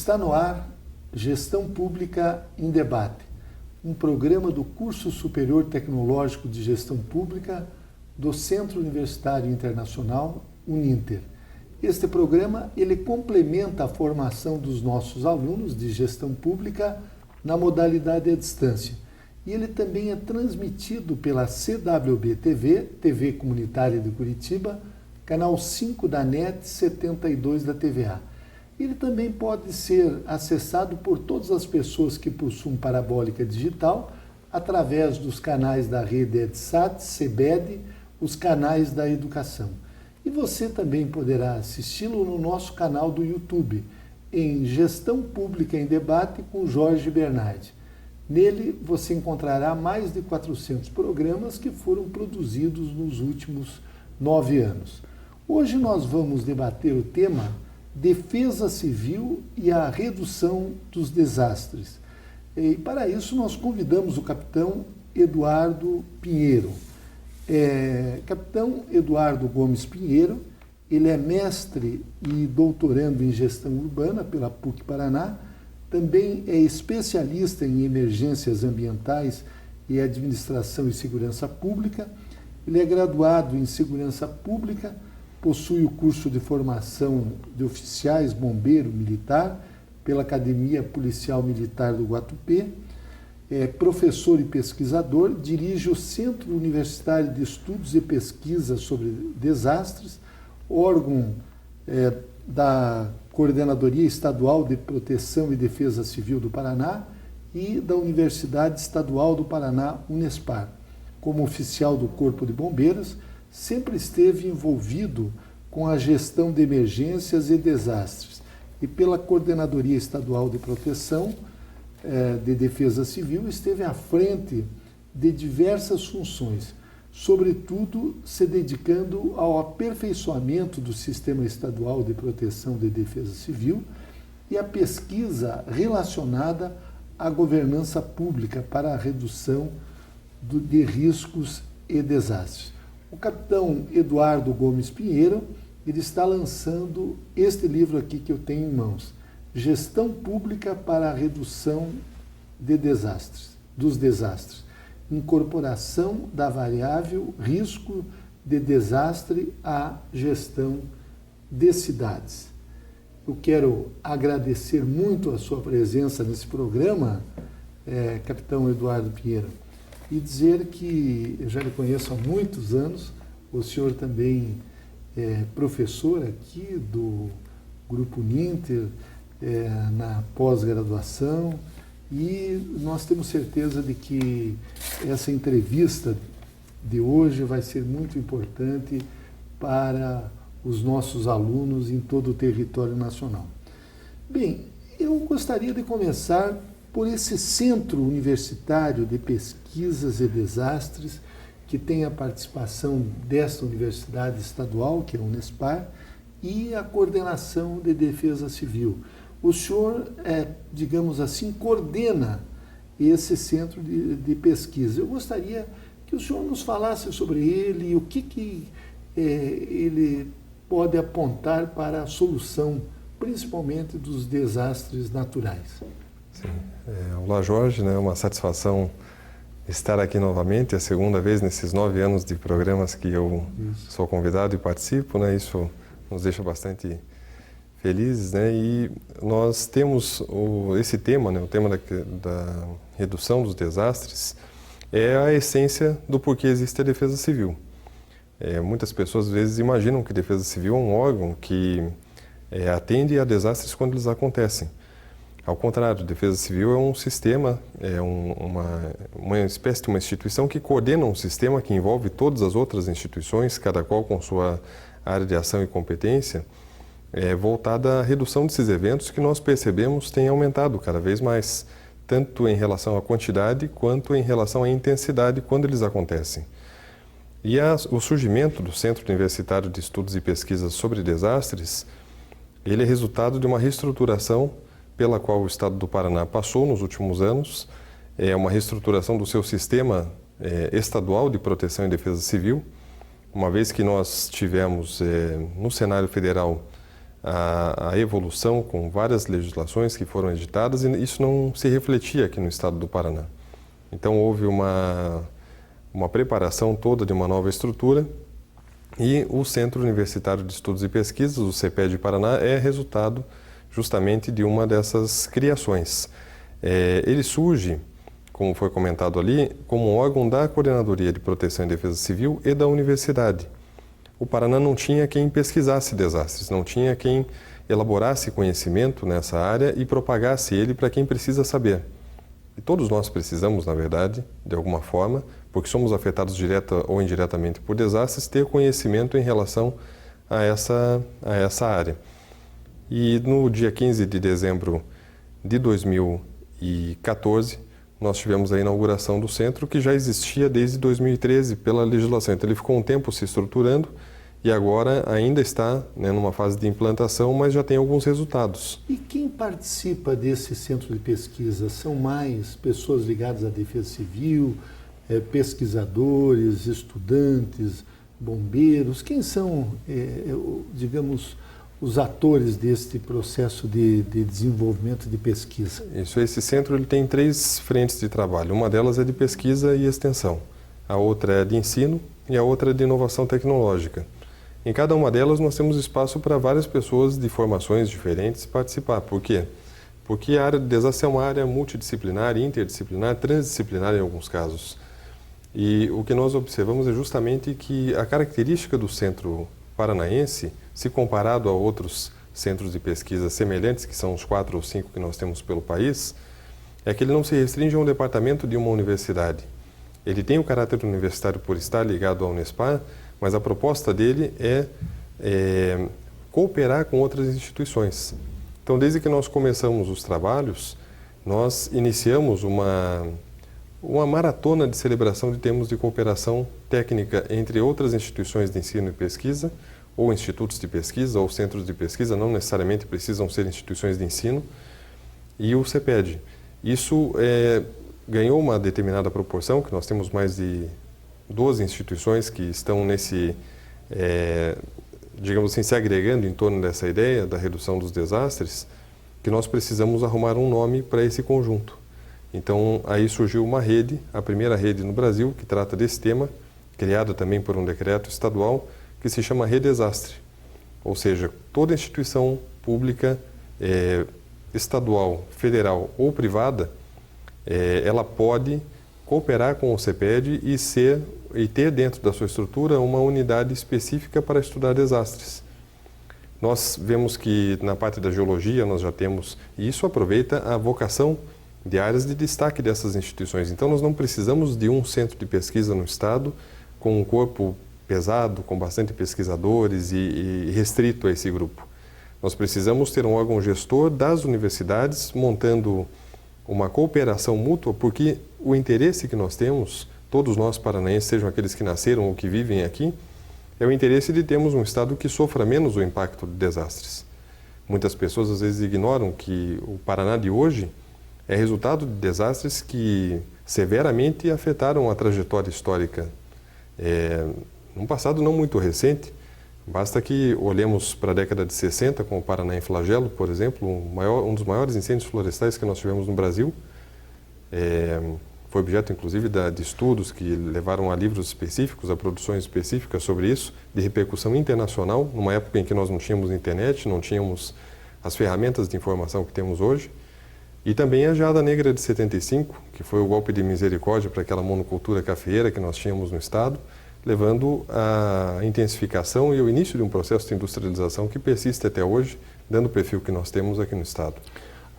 Está no ar Gestão Pública em Debate, um programa do Curso Superior Tecnológico de Gestão Pública do Centro Universitário Internacional, Uninter. Este programa ele complementa a formação dos nossos alunos de gestão pública na modalidade à distância. E ele também é transmitido pela CWB-TV, TV Comunitária de Curitiba, canal 5 da NET, 72 da TVA. Ele também pode ser acessado por todas as pessoas que possuem parabólica digital, através dos canais da rede EDSAT, CEBED, os canais da educação. E você também poderá assisti-lo no nosso canal do YouTube, em Gestão Pública em Debate com Jorge Bernardi. Nele você encontrará mais de 400 programas que foram produzidos nos últimos 9 anos. Hoje nós vamos debater o tema Defesa Civil e a redução dos desastres. E para isso nós convidamos o capitão Eduardo Pinheiro. Capitão Eduardo Gomes Pinheiro, ele é mestre e doutorando em gestão urbana pela PUC-Paraná, também é especialista em emergências ambientais e administração e segurança pública, ele é graduado em segurança pública, possui o curso de formação de oficiais bombeiro militar pela Academia Policial Militar do Guatupê, é professor e pesquisador, dirige o Centro Universitário de Estudos e Pesquisas sobre Desastres, órgão da Coordenadoria Estadual de Proteção e Defesa Civil do Paraná e da Universidade Estadual do Paraná, Unespar. Como oficial do Corpo de Bombeiros, sempre esteve envolvido com a gestão de emergências e desastres e pela Coordenadoria Estadual de Proteção de Defesa Civil esteve à frente de diversas funções, sobretudo se dedicando ao aperfeiçoamento do Sistema Estadual de Proteção de Defesa Civil e à pesquisa relacionada à governança pública para a redução de riscos e desastres. O capitão Eduardo Gomes Pinheiro, ele está lançando este livro aqui que eu tenho em mãos, Gestão Pública para a Redução dos Desastres, incorporação da variável risco de desastre à gestão de cidades. Eu quero agradecer muito a sua presença nesse programa, capitão Eduardo Pinheiro, e dizer que eu já lhe conheço há muitos anos, o senhor também é professor aqui do Grupo Uninter, na pós-graduação, e nós temos certeza de que essa entrevista de hoje vai ser muito importante para os nossos alunos em todo o território nacional. Bem, eu gostaria de começar por esse Centro Universitário de Pesquisas e Desastres, que tem a participação desta universidade estadual, que é a Unespar, e a Coordenação de Defesa Civil. O senhor, digamos assim, coordena esse centro de pesquisa. Eu gostaria que o senhor nos falasse sobre ele e o que ele pode apontar para a solução, principalmente dos desastres naturais. Sim. Olá, Jorge, é uma satisfação estar aqui novamente, a segunda vez nesses 9 anos de programas que eu sou convidado e participo, Isso nos deixa bastante felizes, E nós temos esse tema, o tema da redução dos desastres, é a essência do porquê existe a Defesa Civil. Muitas pessoas às vezes imaginam que a Defesa Civil é um órgão que atende a desastres quando eles acontecem. Ao contrário, a Defesa Civil é um sistema, uma espécie de uma instituição que coordena um sistema que envolve todas as outras instituições, cada qual com sua área de ação e competência, voltada à redução desses eventos que nós percebemos tem aumentado cada vez mais, tanto em relação à quantidade quanto em relação à intensidade quando eles acontecem. E o surgimento do Centro Universitário de Estudos e Pesquisas sobre Desastres, ele é resultado de uma reestruturação pela qual o Estado do Paraná passou nos últimos anos, uma reestruturação do seu sistema estadual de proteção e defesa civil, uma vez que nós tivemos no cenário federal a evolução com várias legislações que foram editadas e isso não se refletia aqui no estado do Paraná. Então houve uma preparação toda de uma nova estrutura e o Centro Universitário de Estudos e Pesquisas, o CEPED Paraná, é resultado justamente de uma dessas criações. Ele surge, como foi comentado ali, como um órgão da Coordenadoria de Proteção e Defesa Civil e da Universidade. O Paraná não tinha quem pesquisasse desastres, não tinha quem elaborasse conhecimento nessa área e propagasse ele para quem precisa saber. E todos nós precisamos, na verdade, de alguma forma, porque somos afetados direta ou indiretamente por desastres, ter conhecimento em relação a essa área. E no dia 15 de dezembro de 2014, nós tivemos a inauguração do centro, que já existia desde 2013 pela legislação. Então ele ficou um tempo se estruturando e agora ainda está, né, numa fase de implantação, mas já tem alguns resultados. E quem participa desse centro de pesquisa? São mais pessoas ligadas à Defesa Civil, pesquisadores, estudantes, bombeiros? Quem são, digamos, os atores deste processo de desenvolvimento de pesquisa? Esse centro ele tem 3 frentes de trabalho. Uma delas é de pesquisa e extensão, a outra é de ensino e a outra é de inovação tecnológica. Em cada uma delas nós temos espaço para várias pessoas de formações diferentes participar. Por quê? Porque a área de desastre é uma área multidisciplinar, interdisciplinar, transdisciplinar em alguns casos. E o que nós observamos é justamente que a característica do centro paranaense, se comparado a outros centros de pesquisa semelhantes, que são os 4 ou 5 que nós temos pelo país, é que ele não se restringe a um departamento de uma universidade. Ele tem o caráter universitário por estar ligado à Unespar, mas a proposta dele é cooperar com outras instituições. Então, desde que nós começamos os trabalhos, nós iniciamos uma maratona de celebração de termos de cooperação técnica entre outras instituições de ensino e pesquisa, ou institutos de pesquisa, ou centros de pesquisa, não necessariamente precisam ser instituições de ensino, e o CEPED. Isso ganhou uma determinada proporção, que nós temos mais de 12 instituições que estão digamos assim, se agregando em torno dessa ideia da redução dos desastres, que nós precisamos arrumar um nome para esse conjunto. Então, aí surgiu uma rede, a primeira rede no Brasil, que trata desse tema, criada também por um decreto estadual, que se chama Redesastre. Ou seja, toda instituição pública, estadual, federal ou privada, ela pode cooperar com o CEPED e ter dentro da sua estrutura uma unidade específica para estudar desastres. Nós vemos que na parte da geologia nós já temos, e isso aproveita a vocação de áreas de destaque dessas instituições. Então nós não precisamos de um centro de pesquisa no estado com um corpo pesado, com bastante pesquisadores e restrito a esse grupo. Nós precisamos ter um órgão gestor das universidades montando uma cooperação mútua, porque o interesse que nós temos, todos nós paranaenses, sejam aqueles que nasceram ou que vivem aqui, é o interesse de termos um estado que sofra menos o impacto de desastres. Muitas pessoas às vezes ignoram que o Paraná de hoje é resultado de desastres que severamente afetaram a trajetória histórica. Num passado não muito recente, basta que olhemos para a década de 60 com o Paraná em flagelo, por exemplo, um dos maiores incêndios florestais que nós tivemos no Brasil. Foi objeto, inclusive, de estudos que levaram a livros específicos, a produções específicas sobre isso, de repercussão internacional, numa época em que nós não tínhamos internet, não tínhamos as ferramentas de informação que temos hoje. E também a Geada Negra de 75, que foi o golpe de misericórdia para aquela monocultura cafeeira que nós tínhamos no estado, levando à intensificação e ao início de um processo de industrialização que persiste até hoje, dando o perfil que nós temos aqui no estado.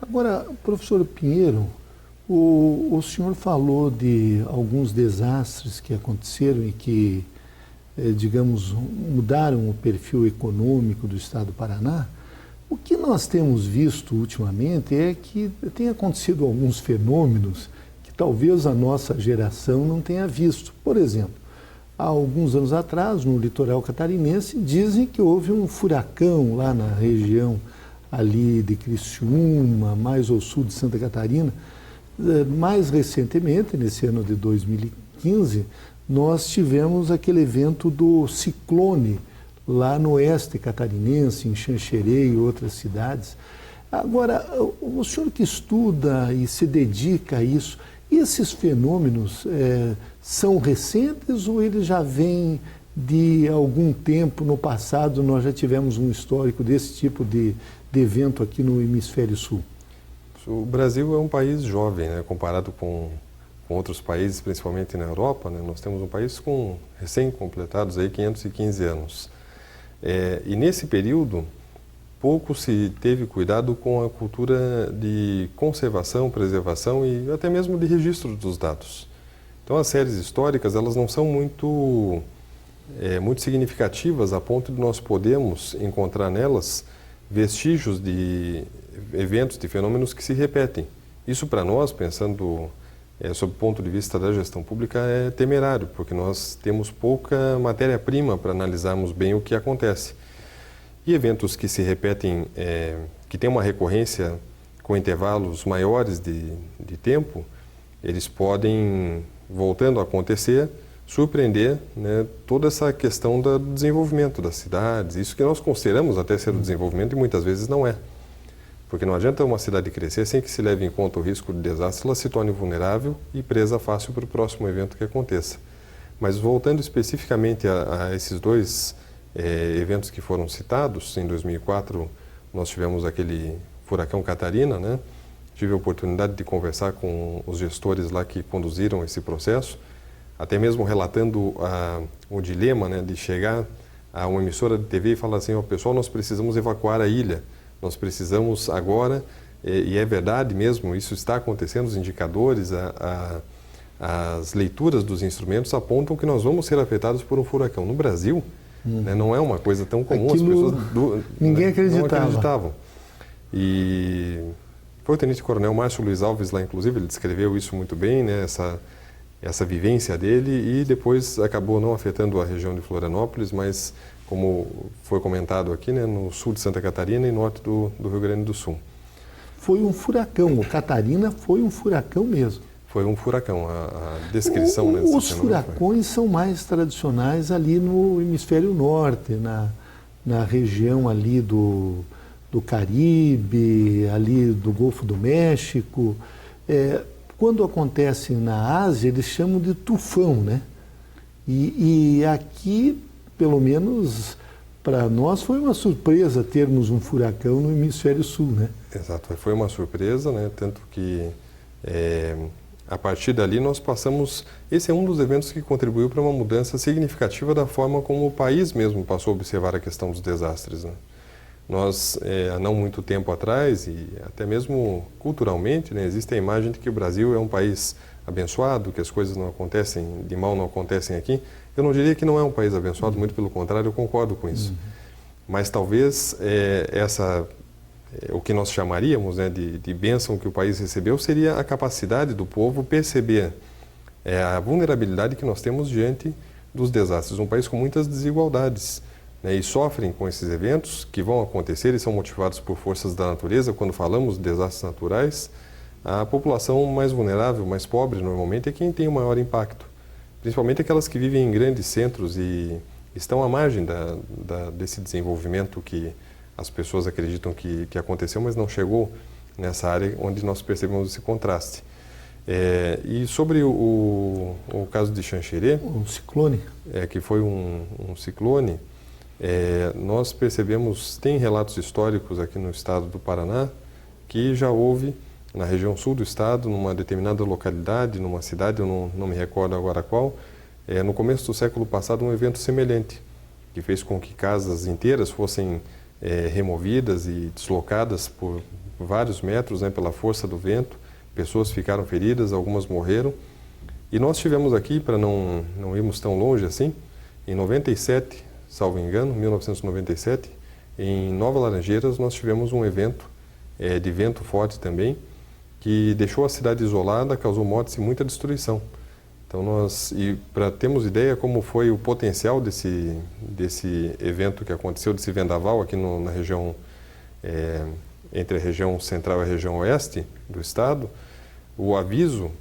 Agora, professor Pinheiro, o senhor falou de alguns desastres que aconteceram e que, digamos, mudaram o perfil econômico do estado do Paraná. O que nós temos visto ultimamente é que tem acontecido alguns fenômenos que talvez a nossa geração não tenha visto. Por exemplo, há alguns anos atrás, no litoral catarinense, dizem que houve um furacão lá na região ali de Criciúma, mais ao sul de Santa Catarina. Mais recentemente, nesse ano de 2015, nós tivemos aquele evento do ciclone lá no oeste catarinense, em Xanxerê e outras cidades. Agora, o senhor que estuda e se dedica a isso, esses fenômenos são recentes ou eles já vêm de algum tempo no passado? Nós já tivemos um histórico desse tipo de evento aqui no Hemisfério Sul. O Brasil é um país jovem, né, comparado com outros países, principalmente na Europa, né? Nós temos um país com recém-completados aí 515 anos. E nesse período, pouco se teve cuidado com a cultura de conservação, preservação e até mesmo de registro dos dados. Então, as séries históricas, elas não são muito significativas a ponto de nós podermos encontrar nelas vestígios de eventos, de fenômenos que se repetem. Isso, para nós, pensando sob o ponto de vista da gestão pública, é temerário, porque nós temos pouca matéria-prima para analisarmos bem o que acontece. E eventos que se repetem, que têm uma recorrência com intervalos maiores de tempo, eles podem, voltando a acontecer, surpreender, né, toda essa questão do desenvolvimento das cidades, isso que nós consideramos até ser o desenvolvimento e muitas vezes não é. Porque não adianta uma cidade crescer sem que se leve em conta o risco de desastre, ela se torne vulnerável e presa fácil para o próximo evento que aconteça. Mas voltando especificamente a esses dois eventos que foram citados, em 2004 nós tivemos aquele furacão Catarina, né? Tive a oportunidade de conversar com os gestores lá que conduziram esse processo, até mesmo relatando o dilema, né, de chegar a uma emissora de TV e falar assim, pessoal, nós precisamos evacuar a ilha. Nós precisamos agora, e é verdade mesmo, isso está acontecendo, os indicadores, as leituras dos instrumentos apontam que nós vamos ser afetados por um furacão. No Brasil, né, não é uma coisa tão comum, aquilo, as pessoas ninguém não acreditavam. E foi o tenente-coronel Márcio Luiz Alves lá, inclusive, ele descreveu isso muito bem, né, essa vivência dele, e depois acabou não afetando a região de Florianópolis, mas como foi comentado aqui, né, no sul de Santa Catarina e norte do Rio Grande do Sul. Foi um furacão, o Catarina foi um furacão mesmo. Foi um furacão, a descrição... Os furacões são mais tradicionais ali no hemisfério norte, na região ali do Caribe, ali do Golfo do México. Quando acontece na Ásia, eles chamam de tufão, né? E aqui, pelo menos para nós, foi uma surpresa termos um furacão no hemisfério sul, né? Exato, foi uma surpresa, né? Tanto que a partir dali nós passamos... Esse é um dos eventos que contribuiu para uma mudança significativa da forma como o país mesmo passou a observar a questão dos desastres, né? Nós, há não muito tempo atrás, e até mesmo culturalmente, né, existe a imagem de que o Brasil é um país abençoado, que as coisas não acontecem, de mal não acontecem aqui. Eu não diria que não é um país abençoado, muito pelo contrário, eu concordo com isso. Mas talvez o que nós chamaríamos, né, de bênção que o país recebeu seria a capacidade do povo perceber a vulnerabilidade que nós temos diante dos desastres. Um país com muitas desigualdades, né, e sofrem com esses eventos que vão acontecer e são motivados por forças da natureza. Quando falamos de desastres naturais, a população mais vulnerável, mais pobre, normalmente, é quem tem o maior impacto. Principalmente aquelas que vivem em grandes centros e estão à margem desse desenvolvimento que as pessoas acreditam que aconteceu, mas não chegou nessa área onde nós percebemos esse contraste. E sobre o caso de Xanxerê, um ciclone, que foi um ciclone, nós percebemos, tem relatos históricos aqui no estado do Paraná, que já houve na região sul do estado, numa determinada localidade, numa cidade, eu não me recordo agora qual, no começo do século passado, um evento semelhante, que fez com que casas inteiras fossem removidas e deslocadas por vários metros, né, pela força do vento. Pessoas ficaram feridas, algumas morreram. E nós tivemos aqui, para não irmos tão longe assim, em 97, salvo engano, 1997, em Nova Laranjeiras, nós tivemos um evento de vento forte também, que deixou a cidade isolada, causou mortes e muita destruição. Então para termos ideia como foi o potencial desse evento que aconteceu, desse vendaval aqui na região, entre a região central e a região oeste do estado, o aviso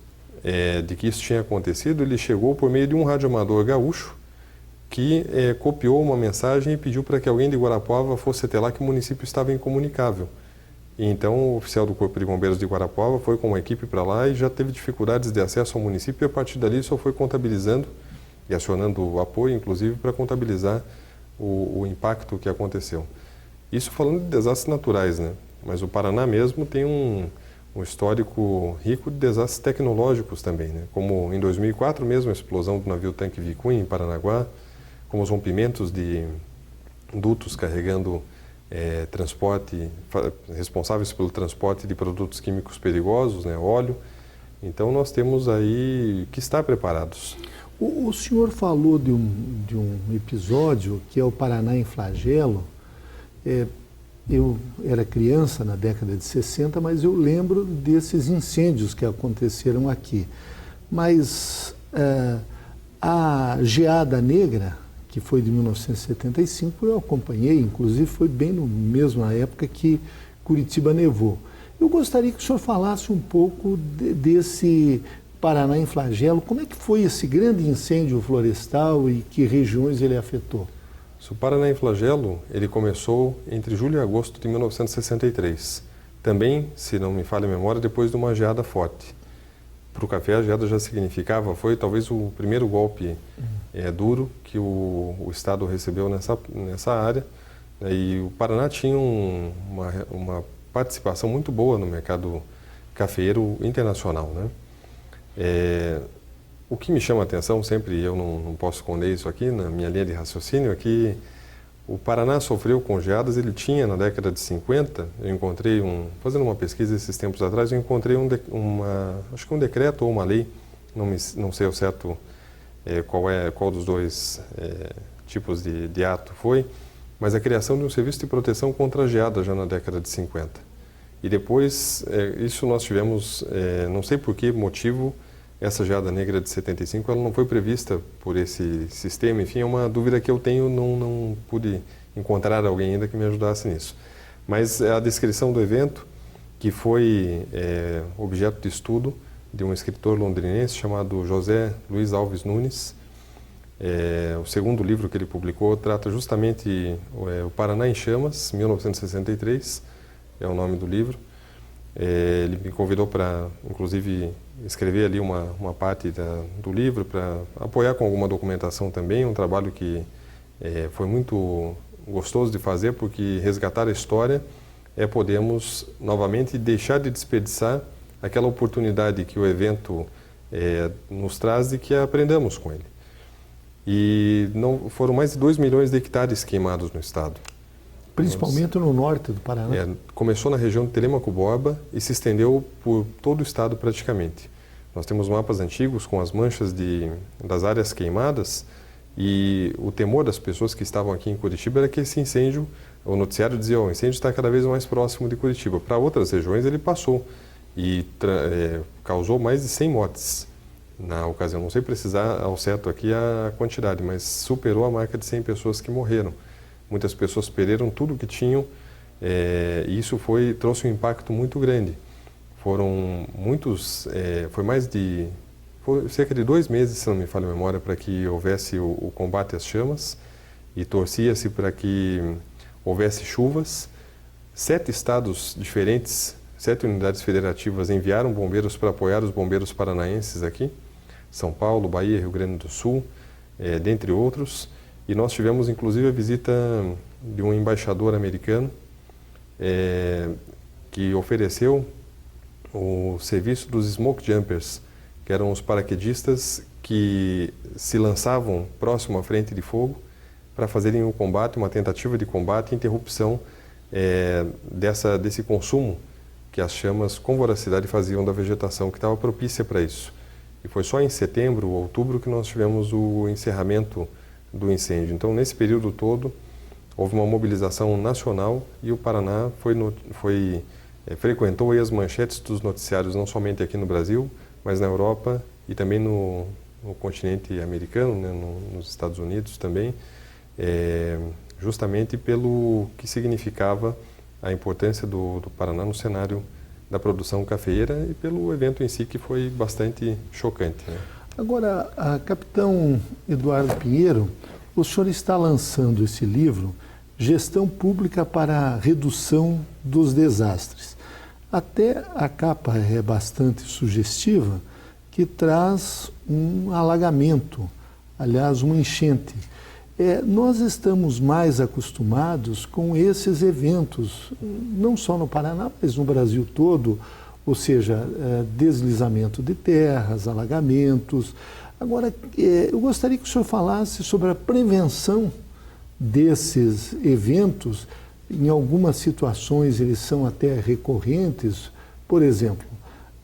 de que isso tinha acontecido, ele chegou por meio de um radioamador gaúcho, que copiou uma mensagem e pediu para que alguém de Guarapuava fosse até lá, que o município estava incomunicável. E então o oficial do Corpo de Bombeiros de Guarapuava foi com uma equipe para lá e já teve dificuldades de acesso ao município, e a partir dali só foi contabilizando e acionando o apoio, inclusive, para contabilizar o impacto que aconteceu. Isso falando de desastres naturais, né? Mas o Paraná mesmo tem um histórico rico de desastres tecnológicos também, né? Como em 2004 mesmo a explosão do navio tanque Vicunha em Paranaguá, como os rompimentos de dutos carregando transporte, responsáveis pelo transporte de produtos químicos perigosos, né? Óleo. Então nós temos aí que estar preparados. O senhor falou de um episódio que é o Paraná em Flagelo. Eu era criança na década de 60, mas eu lembro desses incêndios que aconteceram aqui. Mas a Geada Negra, que foi de 1975, eu acompanhei, inclusive foi bem no mesmo na época que Curitiba nevou. Eu gostaria que o senhor falasse um pouco desse Paraná em Flagelo. Como é que foi esse grande incêndio florestal e que regiões ele afetou? O Paraná em Flagelo, ele começou entre julho e agosto de 1963. Também, se não me falha a memória, depois de uma geada forte. Para o café, a geada já significava, foi talvez o primeiro golpe duro que o Estado recebeu nessa área. E o Paraná tinha uma participação muito boa no mercado cafeeiro internacional, né? O que me chama a atenção sempre, eu não posso esconder isso aqui na minha linha de raciocínio, é que o Paraná sofreu com geadas. Ele tinha, na década de 50, eu encontrei fazendo uma pesquisa esses tempos atrás, eu encontrei acho que um decreto ou uma lei, não sei ao certo qual dos dois tipos de ato foi, mas a criação de um serviço de proteção contra a geada já na década de 50. E depois, isso nós tivemos, não sei por que motivo, essa geada negra de 75, ela não foi prevista por esse sistema. Enfim, é uma dúvida que eu tenho, não pude encontrar alguém ainda que me ajudasse nisso. Mas a descrição do evento, que foi objeto de estudo de um escritor londrinense chamado José Luiz Alves Nunes. O segundo livro que ele publicou trata justamente o Paraná em Chamas, 1963, é o nome do livro. Ele me convidou para, inclusive, escrever ali uma parte do livro para apoiar com alguma documentação também, um trabalho que foi muito gostoso de fazer, porque resgatar a história podemos novamente deixar de desperdiçar aquela oportunidade que o evento nos traz de que aprendamos com ele. E foram mais de 2 milhões de hectares queimados no estado. Principalmente no norte do Paraná. Começou na região de Telêmaco Borba e se estendeu por todo o estado praticamente. Nós temos mapas antigos com as manchas das áreas queimadas, e o temor das pessoas que estavam aqui em Curitiba era que esse incêndio, o noticiário dizia, o incêndio está cada vez mais próximo de Curitiba. Para outras regiões ele passou e causou mais de 100 mortes na ocasião. Não sei precisar ao certo aqui a quantidade, mas superou a marca de 100 pessoas que morreram. Muitas pessoas perderam tudo que tinham, e isso trouxe um impacto muito grande. Foram foi cerca de 2 meses, se não me falha a memória, para que houvesse o combate às chamas, e torcia-se para que houvesse chuvas. 7 estados diferentes, 7 unidades federativas enviaram bombeiros para apoiar os bombeiros paranaenses aqui, São Paulo, Bahia, Rio Grande do Sul, dentre outros. E nós tivemos, inclusive, a visita de um embaixador americano que ofereceu o serviço dos smoke jumpers, que eram os paraquedistas que se lançavam próximo à frente de fogo para fazerem um combate, uma tentativa de combate e interrupção desse consumo que as chamas com voracidade faziam da vegetação, que estava propícia para isso. E foi só em setembro ou outubro que nós tivemos o encerramento do incêndio. Então, nesse período todo, houve uma mobilização nacional e o Paraná frequentou aí as manchetes dos noticiários, não somente aqui no Brasil, mas na Europa e também no continente americano, né, nos Estados Unidos também, justamente pelo que significava a importância do Paraná no cenário da produção cafeeira e pelo evento em si, que foi bastante chocante, né? Agora, capitão Eduardo Pinheiro, o senhor está lançando esse livro, Gestão Pública para a Redução dos Desastres. Até a capa é bastante sugestiva, que traz um alagamento, aliás, uma enchente. Nós estamos mais acostumados com esses eventos, não só no Paraná, mas no Brasil todo, ou seja, deslizamento de terras, alagamentos. Agora, eu gostaria que o senhor falasse sobre a prevenção desses eventos. Em algumas situações eles são até recorrentes, por exemplo,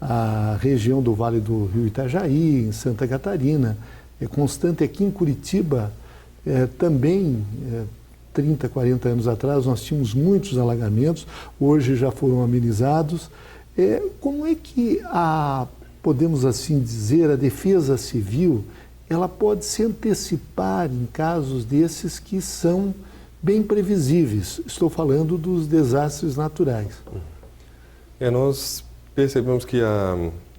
a região do Vale do Rio Itajaí, em Santa Catarina, é constante. Aqui em Curitiba, também, 30, 40 anos atrás, nós tínhamos muitos alagamentos, hoje já foram amenizados. Como é que podemos assim dizer, a Defesa Civil, ela pode se antecipar em casos desses que são bem previsíveis? Estou falando dos desastres naturais. Nós percebemos que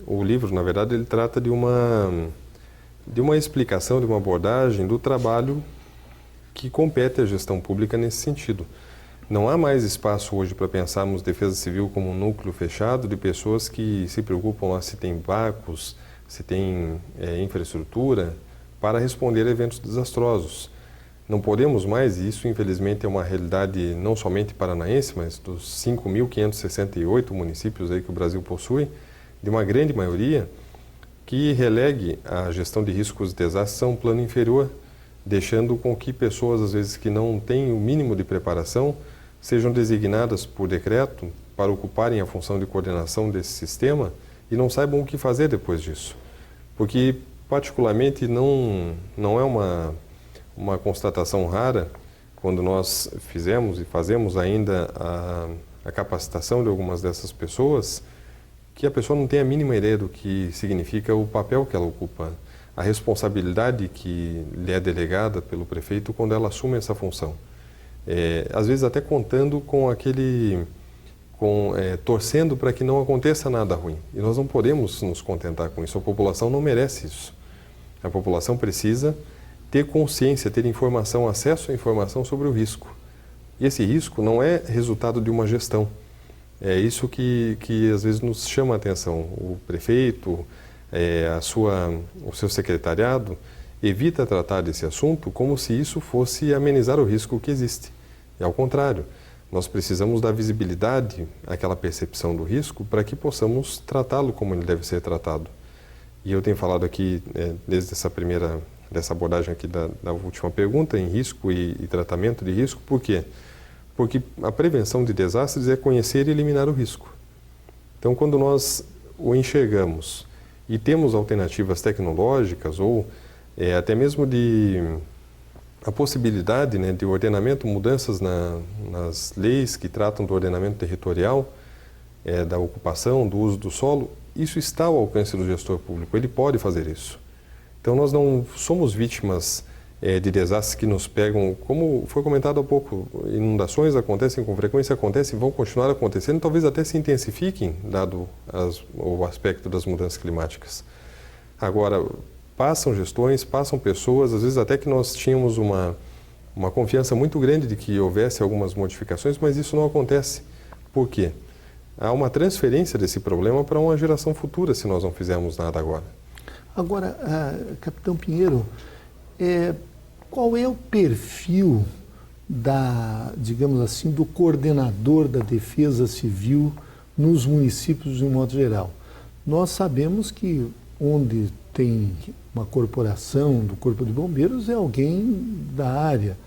o livro, na verdade, ele trata de uma explicação, de uma abordagem do trabalho que compete à gestão pública nesse sentido. Não há mais espaço hoje para pensarmos Defesa Civil como um núcleo fechado de pessoas que se preocupam lá se tem barcos, se tem infraestrutura para responder a eventos desastrosos. Não podemos mais, e isso infelizmente é uma realidade não somente paranaense, mas dos 5.568 municípios aí que o Brasil possui, de uma grande maioria, que relegue a gestão de riscos e desastres a um plano inferior, deixando com que pessoas, às vezes, que não têm o mínimo de preparação, sejam designadas por decreto para ocuparem a função de coordenação desse sistema e não saibam o que fazer depois disso. Porque, particularmente, não é uma constatação rara, quando nós fizemos e fazemos ainda a capacitação de algumas dessas pessoas, que a pessoa não tem a mínima ideia do que significa o papel que ela ocupa, a responsabilidade que lhe é delegada pelo prefeito quando ela assume essa função. Às vezes até contando com torcendo para que não aconteça nada ruim. E nós não podemos nos contentar com isso. A população não merece isso. A população precisa ter consciência, ter informação, acesso à informação sobre o risco. E esse risco não é resultado de uma gestão. É isso que às vezes nos chama a atenção. O prefeito, o seu secretariado, evita tratar desse assunto como se isso fosse amenizar o risco que existe. E ao contrário, nós precisamos dar visibilidade àquela percepção do risco para que possamos tratá-lo como ele deve ser tratado. E eu tenho falado aqui, desde dessa abordagem aqui da última pergunta, em risco e tratamento de risco, por quê? Porque a prevenção de desastres é conhecer e eliminar o risco. Então, quando nós o enxergamos e temos alternativas tecnológicas ou até mesmo a possibilidade de ordenamento, mudanças nas leis que tratam do ordenamento territorial, da ocupação, do uso do solo, isso está ao alcance do gestor público, ele pode fazer isso. Então nós não somos vítimas de desastres que nos pegam, como foi comentado há pouco, inundações acontecem com frequência, acontecem e vão continuar acontecendo, talvez até se intensifiquem, dado o aspecto das mudanças climáticas. Agora, passam gestões, passam pessoas, às vezes até que nós tínhamos uma confiança muito grande de que houvesse algumas modificações, mas isso não acontece. Por quê? Há uma transferência desse problema para uma geração futura se nós não fizermos nada agora. Agora, Capitão Pinheiro, qual é o perfil digamos assim, do coordenador da Defesa Civil nos municípios de um modo geral? Nós sabemos que onde tem uma corporação do Corpo de Bombeiros é alguém da área,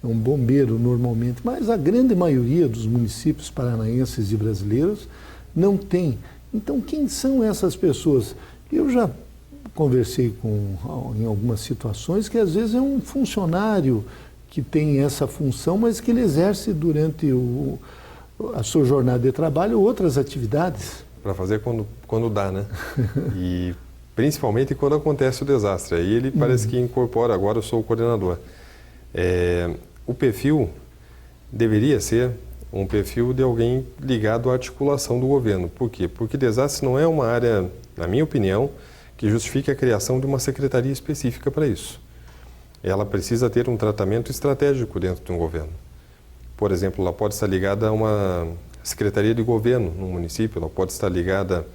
é um bombeiro normalmente, mas a grande maioria dos municípios paranaenses e brasileiros não tem. Então, quem são essas pessoas? Eu já conversei em algumas situações que às vezes é um funcionário que tem essa função, mas que ele exerce durante a sua jornada de trabalho outras atividades. Para fazer quando dá, né? E principalmente quando acontece o desastre. Aí ele parece que incorpora, agora eu sou o coordenador. O perfil deveria ser um perfil de alguém ligado à articulação do governo. Por quê? Porque desastre não é uma área, na minha opinião, que justifique a criação de uma secretaria específica para isso. ela precisa ter um tratamento estratégico dentro de um governo. Por exemplo, ela pode estar ligada a uma secretaria de governo no município, ela pode estar ligada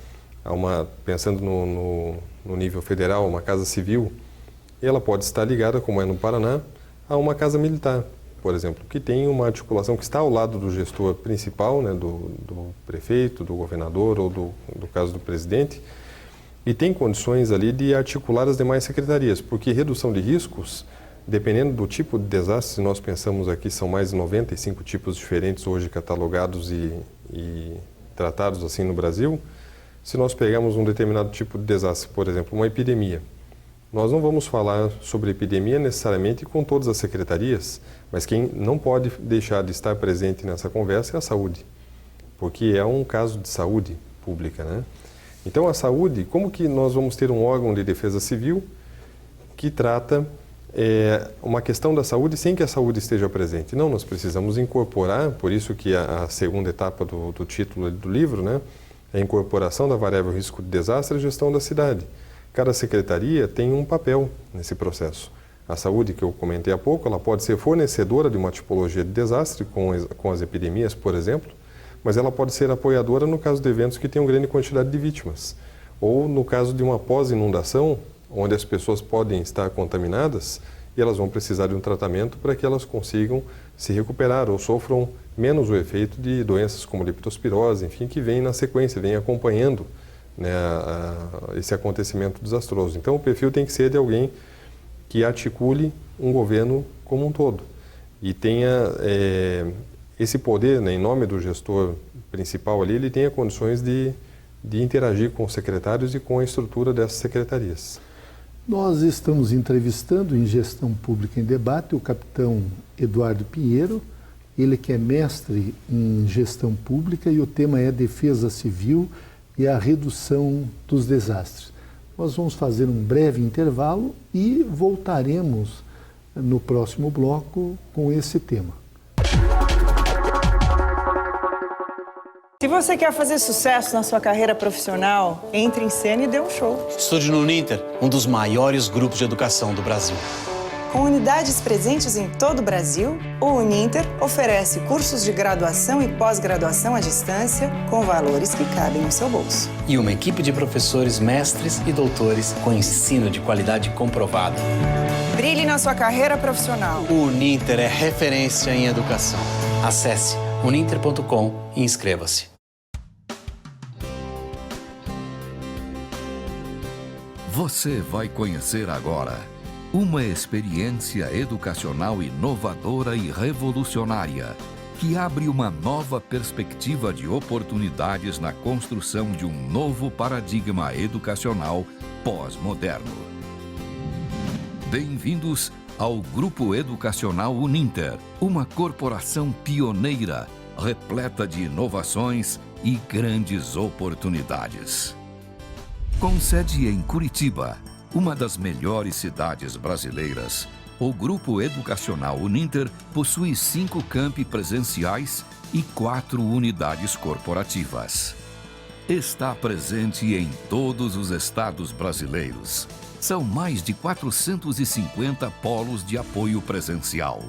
a uma, pensando no nível federal, uma casa civil, e ela pode estar ligada, como é no Paraná, a uma casa militar, por exemplo, que tem uma articulação que está ao lado do gestor principal, né, do prefeito, do governador ou do caso do presidente, e tem condições ali de articular as demais secretarias, porque redução de riscos, dependendo do tipo de desastre, se nós pensamos aqui, são mais de 95 tipos diferentes hoje catalogados e tratados assim no Brasil. Se nós pegarmos um determinado tipo de desastre, por exemplo, uma epidemia, nós não vamos falar sobre epidemia necessariamente com todas as secretarias, mas quem não pode deixar de estar presente nessa conversa é a saúde, porque é um caso de saúde pública, né? Então, a saúde, como que nós vamos ter um órgão de defesa civil que trata uma questão da saúde sem que a saúde esteja presente? Não, nós precisamos incorporar, por isso que a segunda etapa do título do livro, né, é a incorporação da variável risco de desastre e gestão da cidade. Cada secretaria tem um papel nesse processo. A saúde, que eu comentei há pouco, ela pode ser fornecedora de uma tipologia de desastre, com as epidemias, por exemplo, mas ela pode ser apoiadora no caso de eventos que tenham grande quantidade de vítimas. Ou no caso de uma pós-inundação, onde as pessoas podem estar contaminadas e elas vão precisar de um tratamento para que elas consigam se recuperar ou sofram menos o efeito de doenças como leptospirose, enfim, que vem na sequência, vem acompanhando, né, esse acontecimento desastroso. Então, o perfil tem que ser de alguém que articule um governo como um todo e tenha esse poder, né, em nome do gestor principal ali, ele tenha condições de interagir com os secretários e com a estrutura dessas secretarias. Nós estamos entrevistando em Gestão Pública em Debate o capitão Eduardo Pinheiro, ele que é mestre em Gestão Pública e o tema é Defesa Civil e a redução dos desastres. Nós vamos fazer um breve intervalo e voltaremos no próximo bloco com esse tema. Se você quer fazer sucesso na sua carreira profissional, entre em cena e dê um show. Estude no Uninter, um dos maiores grupos de educação do Brasil. Com unidades presentes em todo o Brasil, o Uninter oferece cursos de graduação e pós-graduação à distância com valores que cabem no seu bolso. E uma equipe de professores, mestres e doutores com ensino de qualidade comprovada. Brilhe na sua carreira profissional. O Uninter é referência em educação. Acesse uninter.com e inscreva-se. Você vai conhecer agora uma experiência educacional inovadora e revolucionária que abre uma nova perspectiva de oportunidades na construção de um novo paradigma educacional pós-moderno. Bem-vindos ao Grupo Educacional Uninter, uma corporação pioneira, repleta de inovações e grandes oportunidades. Com sede em Curitiba, uma das melhores cidades brasileiras, o Grupo Educacional Uninter possui 5 campi presenciais e 4 unidades corporativas. Está presente em todos os estados brasileiros. São mais de 450 polos de apoio presencial.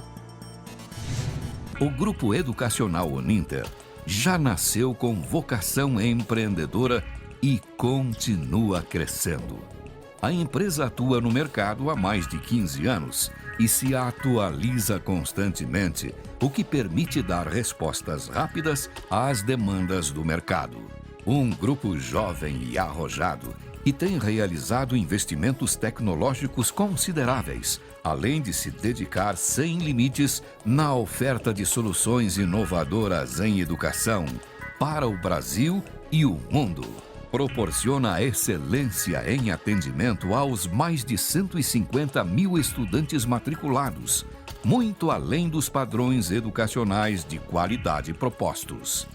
O Grupo Educacional Uninter já nasceu com vocação empreendedora e continua crescendo. A empresa atua no mercado há mais de 15 anos e se atualiza constantemente, o que permite dar respostas rápidas às demandas do mercado. Um grupo jovem e arrojado e tem realizado investimentos tecnológicos consideráveis, além de se dedicar sem limites na oferta de soluções inovadoras em educação para o Brasil e o mundo. Proporciona excelência em atendimento aos mais de 150 mil estudantes matriculados, muito além dos padrões educacionais de qualidade propostos.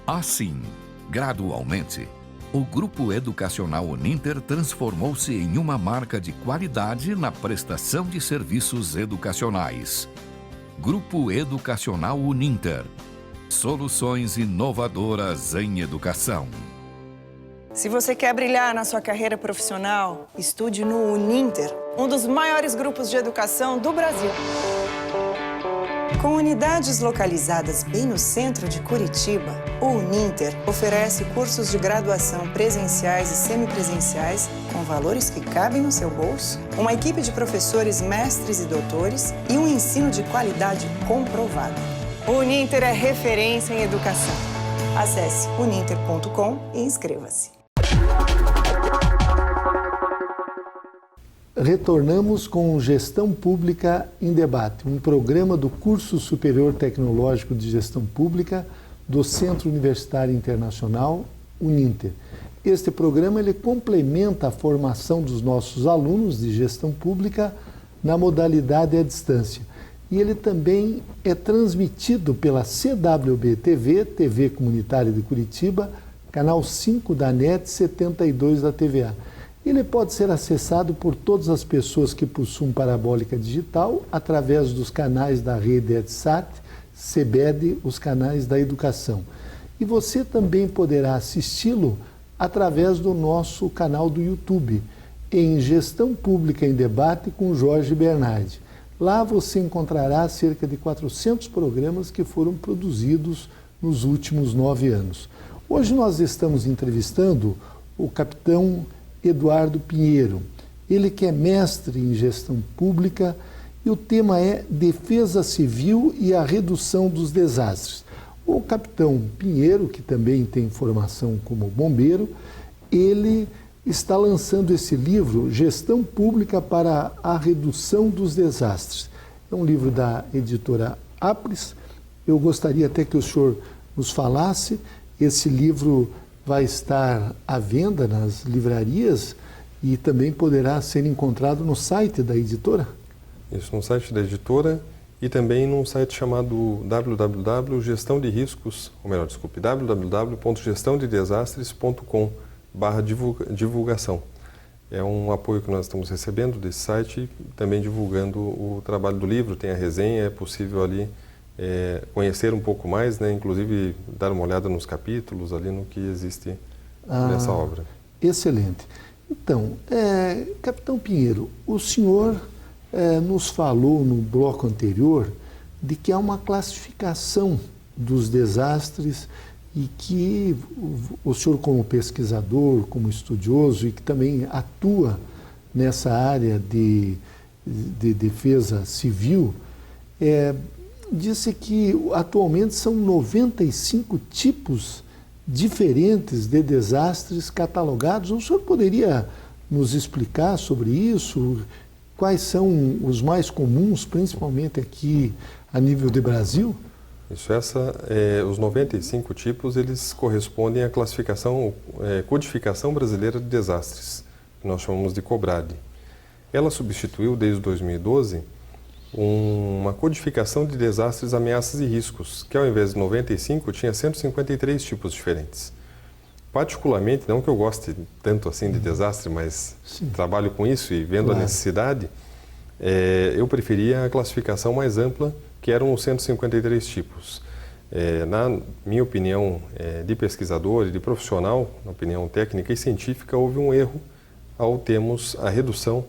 Assim, gradualmente, o Grupo Educacional Uninter transformou-se em uma marca de qualidade na prestação de serviços educacionais. Grupo Educacional Uninter. Soluções inovadoras em educação. Se você quer brilhar na sua carreira profissional, estude no Uninter, um dos maiores grupos de educação do Brasil. Com unidades localizadas bem no centro de Curitiba, o Uninter oferece cursos de graduação presenciais e semipresenciais com valores que cabem no seu bolso, uma equipe de professores mestres e doutores e um ensino de qualidade comprovado. O Uninter é referência em educação. Acesse uninter.com e inscreva-se. Retornamos com Gestão Pública em Debate, um programa do Curso Superior Tecnológico de Gestão Pública do Centro Universitário Internacional, Uninter. Este programa ele complementa a formação dos nossos alunos de gestão pública na modalidade à distância. E ele também é transmitido pela CWB-TV, TV Comunitária de Curitiba, canal 5 da NET 72 da TVA. Ele pode ser acessado por todas as pessoas que possuem parabólica digital através dos canais da rede EDSAT, CBED, os canais da educação. E você também poderá assisti-lo através do nosso canal do YouTube, em Gestão Pública em Debate com Jorge Bernardi. Lá você encontrará cerca de 400 programas que foram produzidos nos últimos 9 anos. Hoje nós estamos entrevistando o capitão Eduardo Pinheiro, ele que é mestre em gestão pública e o tema é Defesa Civil e a Redução dos Desastres. O capitão Pinheiro, que também tem formação como bombeiro, ele está lançando esse livro, Gestão Pública para a Redução dos Desastres. É um livro da editora Apres. Eu gostaria até que o senhor nos falasse, esse livro vai estar à venda nas livrarias e também poderá ser encontrado no site da editora? Isso, no site da editora e também num site chamado www.gestãodedesastres.com/divulgação. É um apoio que nós estamos recebendo desse site, também divulgando o trabalho do livro, tem a resenha, é possível ali conhecer um pouco mais, né? Inclusive dar uma olhada nos capítulos ali no que existe nessa obra. Excelente. Então, capitão Pinheiro, o senhor nos falou no bloco anterior de que há uma classificação dos desastres e que o senhor, como pesquisador, como estudioso e que também atua nessa área de defesa civil, disse que atualmente são 95 tipos diferentes de desastres catalogados. O senhor poderia nos explicar sobre isso? Quais são os mais comuns, principalmente aqui a nível de Brasil? Isso, os 95 tipos, eles correspondem à classificação, Codificação Brasileira de Desastres, que nós chamamos de COBRADE. Ela substituiu, desde 2012, uma codificação de desastres, ameaças e riscos, que ao invés de 95 tinha 153 tipos diferentes. Particularmente, não que eu goste tanto assim de desastre, mas trabalho com isso e vendo a necessidade, eu preferia a classificação mais ampla, que eram os 153 tipos. Na minha opinião de pesquisador e de profissional, na opinião técnica e científica, houve um erro ao termos a redução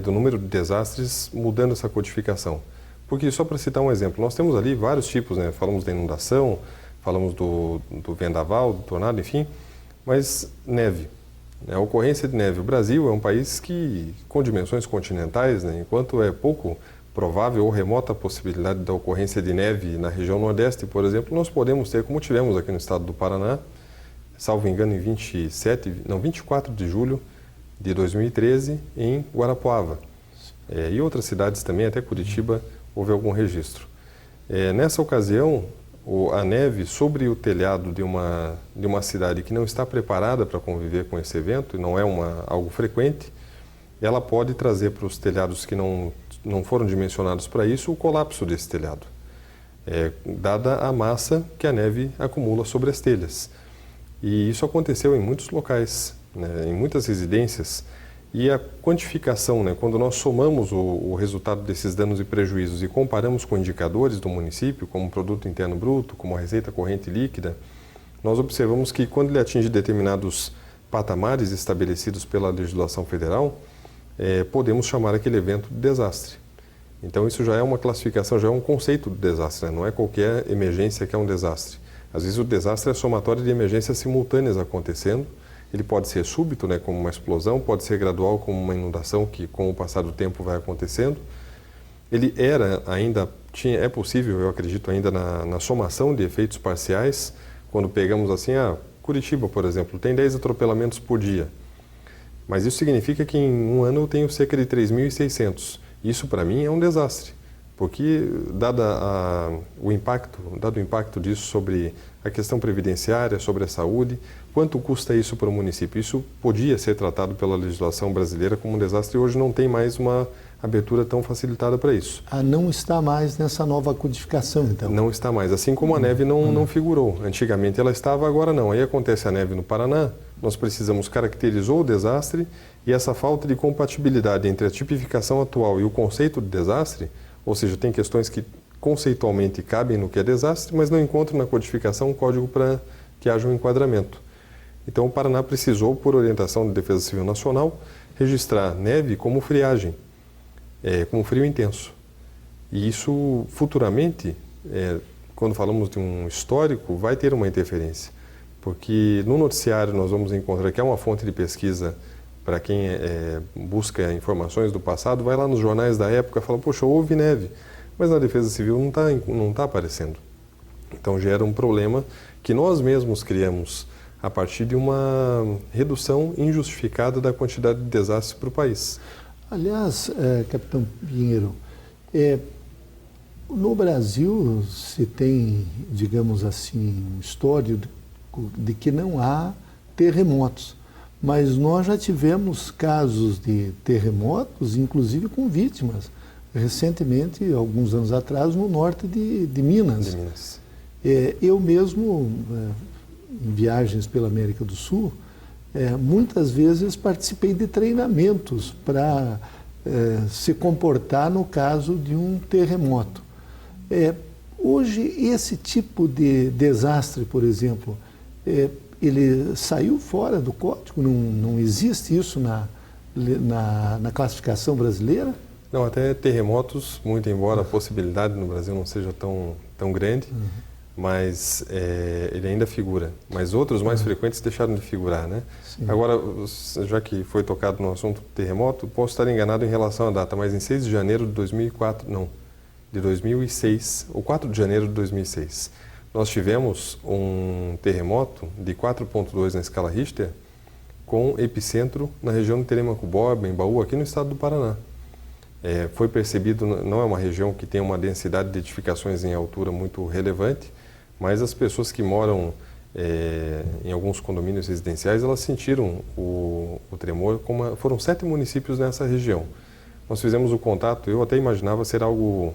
do número de desastres mudando essa codificação. Porque, só para citar um exemplo, nós temos ali vários tipos, né? Falamos da inundação, falamos do vendaval, do tornado, enfim, mas neve, a ocorrência de neve. O Brasil é um país com dimensões continentais, né? Enquanto é pouco provável ou remota a possibilidade da ocorrência de neve na região Nordeste, por exemplo, nós podemos ter, como tivemos aqui no estado do Paraná, salvo engano, em 24 de julho de 2013, em Guarapuava. E outras cidades também, até Curitiba, houve algum registro. Nessa ocasião, a neve sobre o telhado de uma cidade que não está preparada para conviver com esse evento, e não é algo frequente, ela pode trazer para os telhados que não foram dimensionados para isso o colapso desse telhado, dada a massa que a neve acumula sobre as telhas. E isso aconteceu em muitos locais, né, em muitas residências, e a quantificação, né, quando nós somamos o resultado desses danos e prejuízos e comparamos com indicadores do município, como o Produto Interno Bruto, como a receita corrente líquida, nós observamos que quando ele atinge determinados patamares estabelecidos pela legislação federal, podemos chamar aquele evento de desastre. Então isso já é uma classificação, já é um conceito de desastre, né? Não é qualquer emergência que é um desastre. Às vezes o desastre é somatório de emergências simultâneas acontecendo. Ele pode ser súbito, né, como uma explosão, pode ser gradual, como uma inundação que com o passar do tempo vai acontecendo. Ele é possível, eu acredito, ainda na somação de efeitos parciais, quando pegamos assim, Curitiba, por exemplo, tem 10 atropelamentos por dia. Mas isso significa que em um ano eu tenho cerca de 3.600. Isso, para mim, é um desastre, porque, dado o impacto disso sobre a questão previdenciária, sobre a saúde, quanto custa isso para o município? Isso podia ser tratado pela legislação brasileira como um desastre e hoje não tem mais uma abertura tão facilitada para isso. Não está mais nessa nova codificação, então? Não está mais, assim como a neve não figurou. Antigamente ela estava, agora não. Aí acontece a neve no Paraná, nós precisamos caracterizar o desastre e essa falta de compatibilidade entre a tipificação atual e o conceito de desastre, ou seja, tem questões que conceitualmente cabem no que é desastre, mas não encontram na codificação um código para que haja um enquadramento. Então o Paraná precisou, por orientação da Defesa Civil Nacional, registrar neve como friagem, como frio intenso. E isso futuramente, quando falamos de um histórico, vai ter uma interferência. Porque no noticiário nós vamos encontrar que é uma fonte de pesquisa para quem busca informações do passado, vai lá nos jornais da época e fala, poxa, houve neve. Mas na Defesa Civil não tá aparecendo. Então gera um problema que nós mesmos criamos a partir de uma redução injustificada da quantidade de desastres para o país. Aliás, capitão Pinheiro, no Brasil se tem, digamos assim, um histórico de que não há terremotos, mas nós já tivemos casos de terremotos, inclusive com vítimas, recentemente, alguns anos atrás, no norte de Minas. Eu mesmo, em viagens pela América do Sul, muitas vezes participei de treinamentos para se comportar no caso de um terremoto. Hoje, esse tipo de desastre, por exemplo, ele saiu fora do código? Não existe isso na classificação brasileira? Não, até terremotos, muito embora a possibilidade no Brasil não seja tão grande, mas ele ainda figura. Mas outros mais frequentes deixaram de figurar, né? Sim. Agora, já que foi tocado no assunto terremoto, posso estar enganado em relação à data, mas em 6 de janeiro de 2006, ou 4 de janeiro de 2006, nós tivemos um terremoto de 4,2 na escala Richter, com epicentro na região de Telemaco-Borba, em Baú, aqui no estado do Paraná. Foi percebido, não é uma região que tem uma densidade de edificações em altura muito relevante, mas as pessoas que moram em alguns condomínios residenciais, elas sentiram o tremor, foram 7 municípios nessa região. Nós fizemos o contato, eu até imaginava ser algo,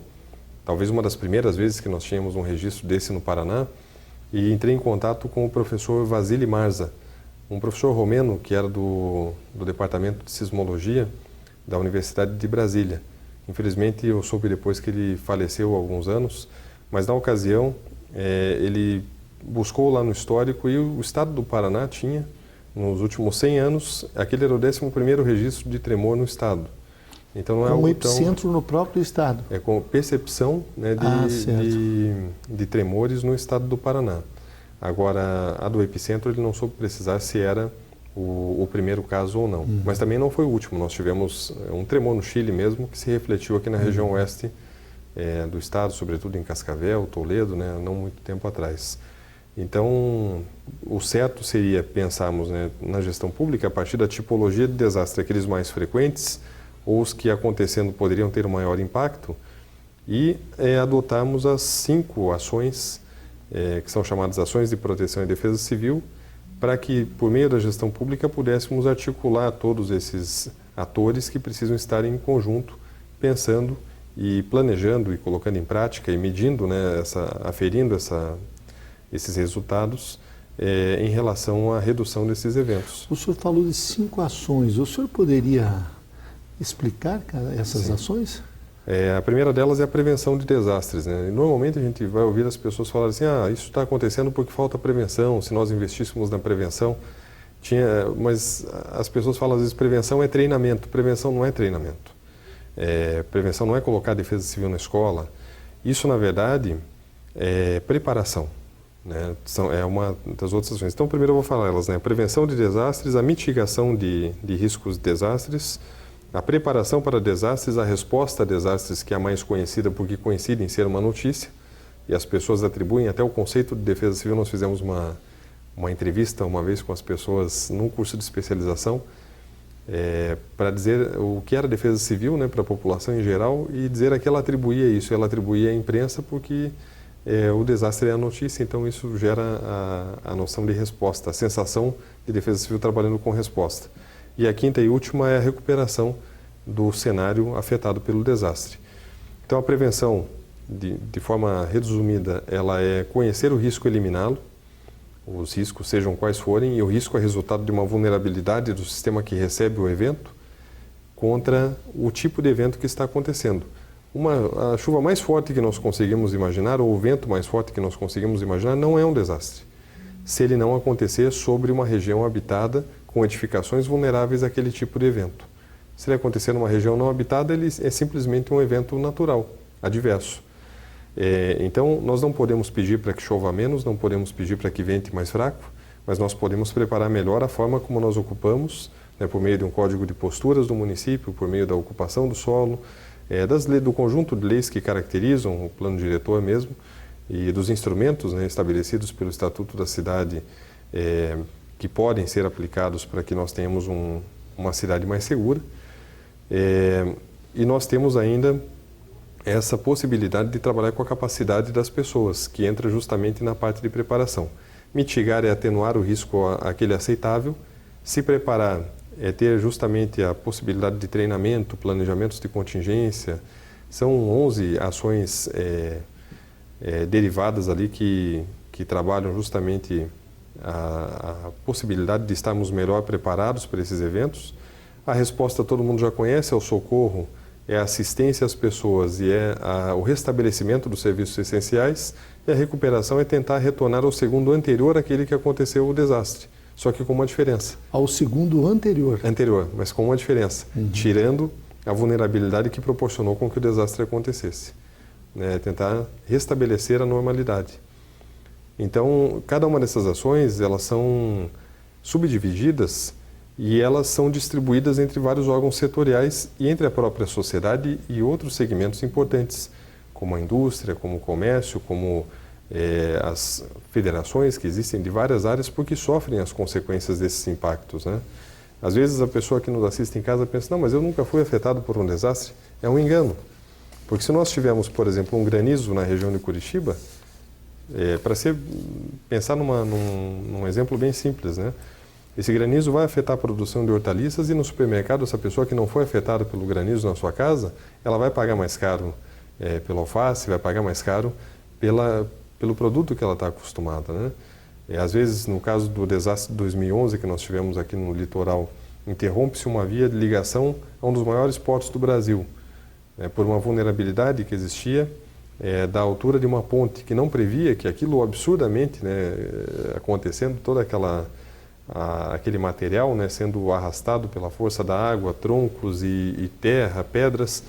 talvez uma das primeiras vezes que nós tínhamos um registro desse no Paraná, e entrei em contato com o professor Vasily Marza, um professor romeno que era do Departamento de Sismologia da Universidade de Brasília. Infelizmente, eu soube depois que ele faleceu há alguns anos, mas na ocasião ele buscou lá no histórico e o estado do Paraná tinha, nos últimos 100 anos, aquele era o 11º registro de tremor no estado. Então não é algo epicentro no próprio estado. Com percepção, né, de tremores no estado do Paraná. Agora, a do epicentro, ele não soube precisar se era o primeiro caso ou não. Mas também não foi o último. Nós tivemos um tremor no Chile mesmo, que se refletiu aqui na região oeste do estado, sobretudo em Cascavel, Toledo, né, não muito tempo atrás. Então, o certo seria pensarmos, né, na gestão pública a partir da tipologia de desastre, aqueles mais frequentes, ou os que acontecendo poderiam ter um maior impacto, e adotarmos as 5 ações, que são chamadas ações de proteção e defesa civil, para que, por meio da gestão pública, pudéssemos articular todos esses atores que precisam estar em conjunto, pensando e planejando e colocando em prática e medindo, né, aferindo esses resultados em relação à redução desses eventos. O senhor falou de 5 ações. O senhor poderia explicar essas ações? A primeira delas é a prevenção de desastres, né? E normalmente a gente vai ouvir as pessoas falarem assim, isso está acontecendo porque falta prevenção, se nós investíssemos na prevenção. Mas as pessoas falam às vezes prevenção é treinamento. Prevenção não é treinamento. Prevenção não é colocar a defesa civil na escola. Isso, na verdade, é preparação, né? É uma das outras ações. Então, primeiro eu vou falar elas, né? Prevenção de desastres, a mitigação de riscos de desastres, a preparação para desastres, a resposta a desastres, que é a mais conhecida porque coincide em ser uma notícia, e as pessoas atribuem até o conceito de defesa civil. Nós fizemos uma entrevista uma vez com as pessoas num curso de especialização para dizer o que era defesa civil, né, para a população em geral, e dizer a que ela atribuía isso. Ela atribuía à imprensa porque o desastre é a notícia, então isso gera a noção de resposta, a sensação de defesa civil trabalhando com resposta. E a quinta e última é a recuperação do cenário afetado pelo desastre. Então a prevenção, de forma resumida, ela é conhecer o risco e eliminá-lo, os riscos sejam quais forem, e o risco é resultado de uma vulnerabilidade do sistema que recebe o evento contra o tipo de evento que está acontecendo. A chuva mais forte que nós conseguimos imaginar, ou o vento mais forte que nós conseguimos imaginar, não é um desastre, se ele não acontecer sobre uma região habitada com edificações vulneráveis àquele tipo de evento. Se ele acontecer numa região não habitada, ele é simplesmente um evento natural, adverso. Então, nós não podemos pedir para que chova menos, não podemos pedir para que vente mais fraco, mas nós podemos preparar melhor a forma como nós ocupamos, né, por meio de um código de posturas do município, por meio da ocupação do solo, do conjunto de leis que caracterizam o plano diretor mesmo, e dos instrumentos, né, estabelecidos pelo Estatuto da Cidade, que podem ser aplicados para que nós tenhamos uma cidade mais segura. E nós temos ainda essa possibilidade de trabalhar com a capacidade das pessoas, que entra justamente na parte de preparação. Mitigar é atenuar o risco àquele aceitável, se preparar é ter justamente a possibilidade de treinamento, planejamentos de contingência. São 11 ações derivadas ali que trabalham justamente a possibilidade de estarmos melhor preparados para esses eventos. A resposta todo mundo já conhece, é o socorro, é a assistência às pessoas e o restabelecimento dos serviços essenciais, e a recuperação é tentar retornar ao segundo anterior àquele que aconteceu o desastre, só que com uma diferença. Ao segundo anterior? Anterior, mas com uma diferença, tirando a vulnerabilidade que proporcionou com que o desastre acontecesse. Tentar restabelecer a normalidade. Então, cada uma dessas ações, elas são subdivididas e elas são distribuídas entre vários órgãos setoriais e entre a própria sociedade e outros segmentos importantes, como a indústria, como o comércio, como as federações que existem de várias áreas, porque sofrem as consequências desses impactos, né? Às vezes a pessoa que nos assiste em casa pensa, não, mas eu nunca fui afetado por um desastre. É um engano. Porque se nós tivermos, por exemplo, um granizo na região de Curitiba, pensar num exemplo bem simples, né? Esse granizo vai afetar a produção de hortaliças e no supermercado, essa pessoa que não foi afetada pelo granizo na sua casa, ela vai pagar mais caro pelo alface, vai pagar mais caro pelo produto que ela está acostumada, né? Às vezes, no caso do desastre de 2011 que nós tivemos aqui no litoral, interrompe-se uma via de ligação a um dos maiores portos do Brasil, por uma vulnerabilidade que existia da altura de uma ponte que não previa que aquilo absurdamente, né, acontecendo, toda aquele material, né, sendo arrastado pela força da água, troncos e terra, pedras,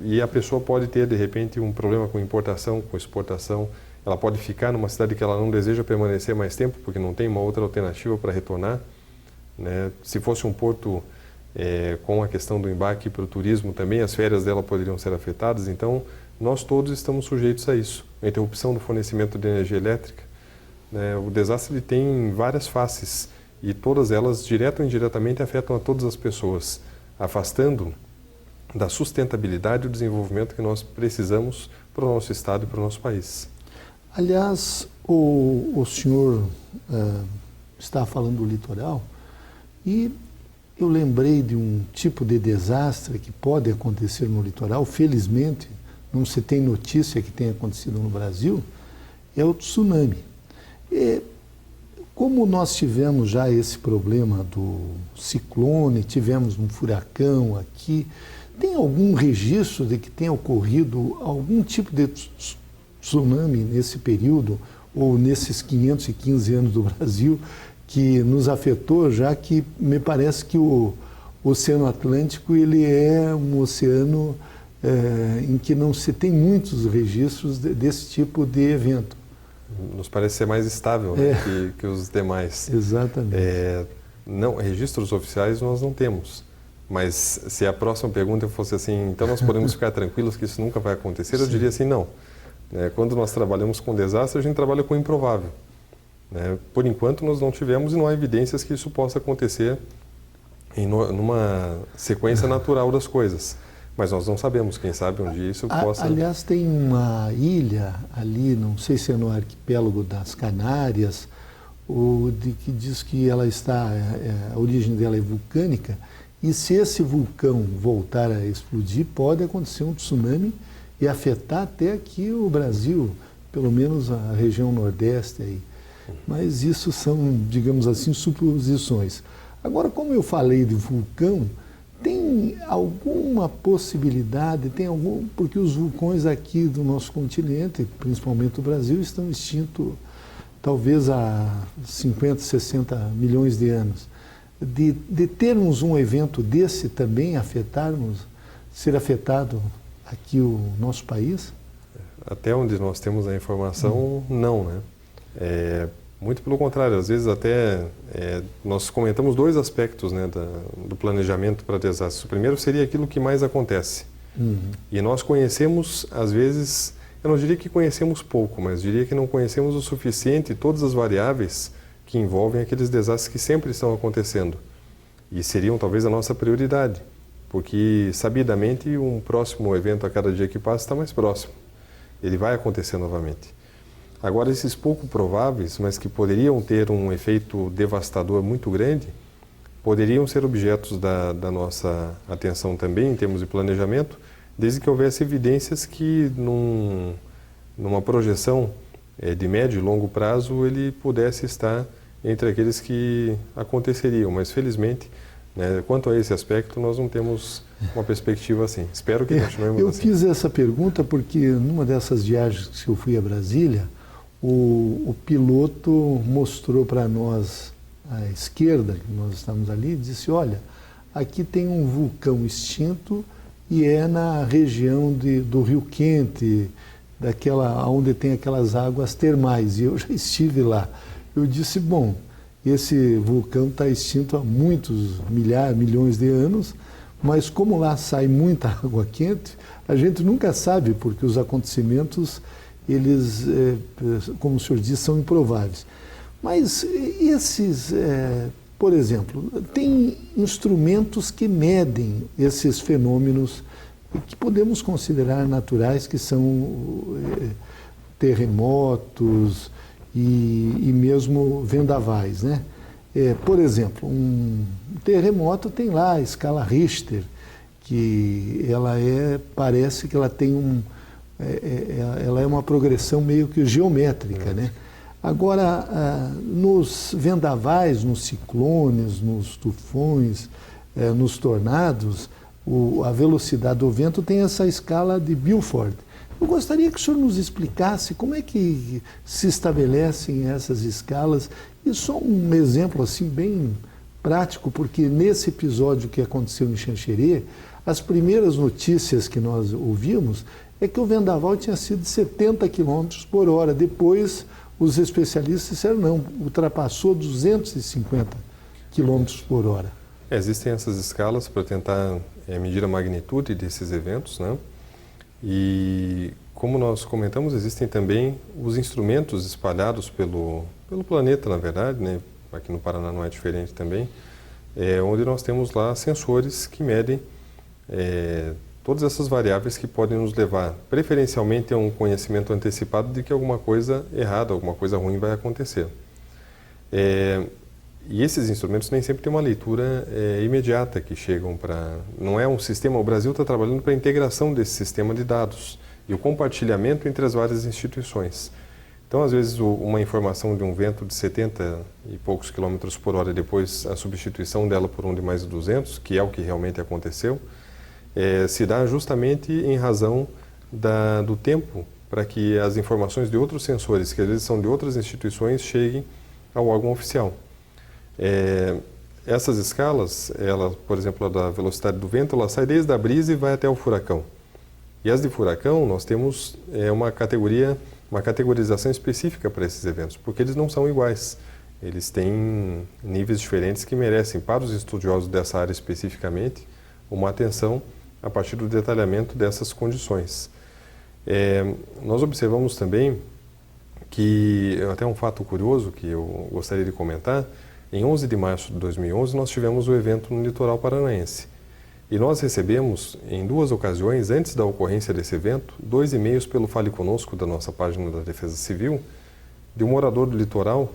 e a pessoa pode ter de repente um problema com importação, com exportação. Ela pode ficar numa cidade que ela não deseja permanecer mais tempo porque não tem uma outra alternativa para retornar, né? Se fosse um porto com a questão do embarque para o turismo também, as férias dela poderiam ser afetadas. Então, nós todos estamos sujeitos a isso. A interrupção do fornecimento de energia elétrica, né? O desastre ele tem várias faces e todas elas, direto ou indiretamente, afetam a todas as pessoas, afastando da sustentabilidade e do desenvolvimento que nós precisamos para o nosso estado e para o nosso país. Aliás, o senhor está falando do litoral e eu lembrei de um tipo de desastre que pode acontecer no litoral. Felizmente, não se tem notícia que tenha acontecido no Brasil, é o tsunami. Como nós tivemos já esse problema do ciclone, tivemos um furacão aqui, tem algum registro de que tenha ocorrido algum tipo de tsunami nesse período, ou nesses 515 anos do Brasil, que nos afetou, já que me parece que o Oceano Atlântico ele é um oceano em que não se tem muitos registros desse tipo de evento. Nos parece ser mais estável, né, que os demais. Exatamente. Não, registros oficiais nós não temos. Mas se a próxima pergunta fosse assim, então nós podemos ficar tranquilos que isso nunca vai acontecer, eu diria assim, não. Quando nós trabalhamos com desastre, a gente trabalha com o improvável. Por enquanto nós não tivemos e não há evidências que isso possa acontecer numa sequência natural das coisas. Mas nós não sabemos, quem sabe um dia isso possa... Aliás, tem uma ilha ali, não sei se é no arquipélago das Canárias, que diz que ela está, a origem dela é vulcânica, e se esse vulcão voltar a explodir, pode acontecer um tsunami e afetar até aqui o Brasil, pelo menos a região nordeste aí. Mas isso são, digamos assim, suposições. Agora, como eu falei de vulcão, tem alguma possibilidade, porque os vulcões aqui do nosso continente, principalmente o Brasil, estão extintos talvez há 50, 60 milhões de anos, de termos um evento desse também ser afetado aqui o nosso país? Até onde nós temos a informação, não, né? Muito pelo contrário, às vezes até nós comentamos dois aspectos, né, do planejamento para desastres. O primeiro seria aquilo que mais acontece. E nós conhecemos, às vezes, eu não diria que conhecemos pouco, mas diria que não conhecemos o suficiente todas as variáveis que envolvem aqueles desastres que sempre estão acontecendo. E seriam talvez a nossa prioridade, porque sabidamente um próximo evento a cada dia que passa está mais próximo. Ele vai acontecer novamente. Agora, esses pouco prováveis, mas que poderiam ter um efeito devastador muito grande, poderiam ser objetos da nossa atenção também, em termos de planejamento, desde que houvesse evidências que, numa projeção de médio e longo prazo, ele pudesse estar entre aqueles que aconteceriam. Mas, felizmente, quanto a esse aspecto, nós não temos uma perspectiva assim. Espero que continuemos assim. Eu fiz essa pergunta porque, numa dessas viagens que eu fui a Brasília, o piloto mostrou para nós, à esquerda, que nós estávamos ali, e disse, olha, aqui tem um vulcão extinto e é na região do Rio Quente, onde tem aquelas águas termais, e eu já estive lá. Eu disse, bom, esse vulcão está extinto há muitos milhões de anos, mas como lá sai muita água quente, a gente nunca sabe, porque os acontecimentos, eles, como o senhor disse, são improváveis. Mas esses, por exemplo, tem instrumentos que medem esses fenômenos que podemos considerar naturais, que são terremotos e mesmo vendavais, né? Por exemplo, um terremoto tem lá a escala Richter, que parece que ela tem ela é uma progressão meio que geométrica, né? Agora, nos vendavais, nos ciclones, nos tufões, nos tornados, a velocidade do vento tem essa escala de Beaufort. Eu gostaria que o senhor nos explicasse como é que se estabelecem essas escalas, e só um exemplo assim bem prático, porque nesse episódio que aconteceu em Xanxerê, as primeiras notícias que nós ouvimos é que o vendaval tinha sido de 70 km por hora. Depois, os especialistas disseram não, ultrapassou 250 km por hora. Existem essas escalas para tentar medir a magnitude desses eventos, né? E, como nós comentamos, existem também os instrumentos espalhados pelo planeta, na verdade, né? Aqui no Paraná não é diferente também, onde nós temos lá sensores que medem todas essas variáveis que podem nos levar, preferencialmente, a um conhecimento antecipado de que alguma coisa errada, alguma coisa ruim vai acontecer. E esses instrumentos nem sempre têm uma leitura imediata que chegam para... Não é um sistema... O Brasil está trabalhando para a integração desse sistema de dados e o compartilhamento entre as várias instituições. Então, às vezes, uma informação de um vento de 70 e poucos quilômetros por hora, depois a substituição dela por um de mais de 200, que é o que realmente aconteceu, se dá justamente em razão do tempo para que as informações de outros sensores, que às vezes são de outras instituições, cheguem ao órgão oficial. Essas escalas, por exemplo, a da velocidade do vento, ela sai desde a brisa e vai até o furacão. E as de furacão, nós temos uma categorização específica para esses eventos, porque eles não são iguais. Eles têm níveis diferentes que merecem, para os estudiosos dessa área especificamente, uma atenção a partir do detalhamento dessas condições. Nós observamos também que, até um fato curioso que eu gostaria de comentar, em 11 de março de 2011 nós tivemos o evento no litoral paranaense. E nós recebemos, em 2 ocasiões, antes da ocorrência desse evento, 2 e-mails pelo Fale Conosco da nossa página da Defesa Civil, de um morador do litoral,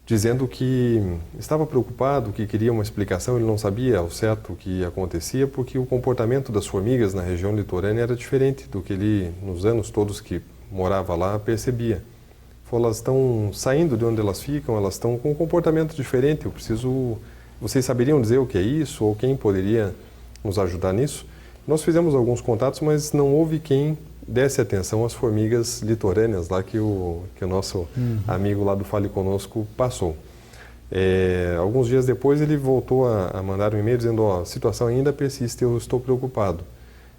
dizendo que estava preocupado, que queria uma explicação, ele não sabia ao certo o que acontecia, porque o comportamento das formigas na região litorânea era diferente do que ele, nos anos todos que morava lá, percebia. Falou, elas estão saindo de onde elas ficam, elas estão com um comportamento diferente, vocês saberiam dizer o que é isso, ou quem poderia nos ajudar nisso? Nós fizemos alguns contatos, mas não houve quem desse atenção às formigas litorâneas lá que o nosso amigo lá do Fale Conosco passou. Alguns dias depois ele voltou a mandar um e-mail dizendo, a situação ainda persiste, eu estou preocupado.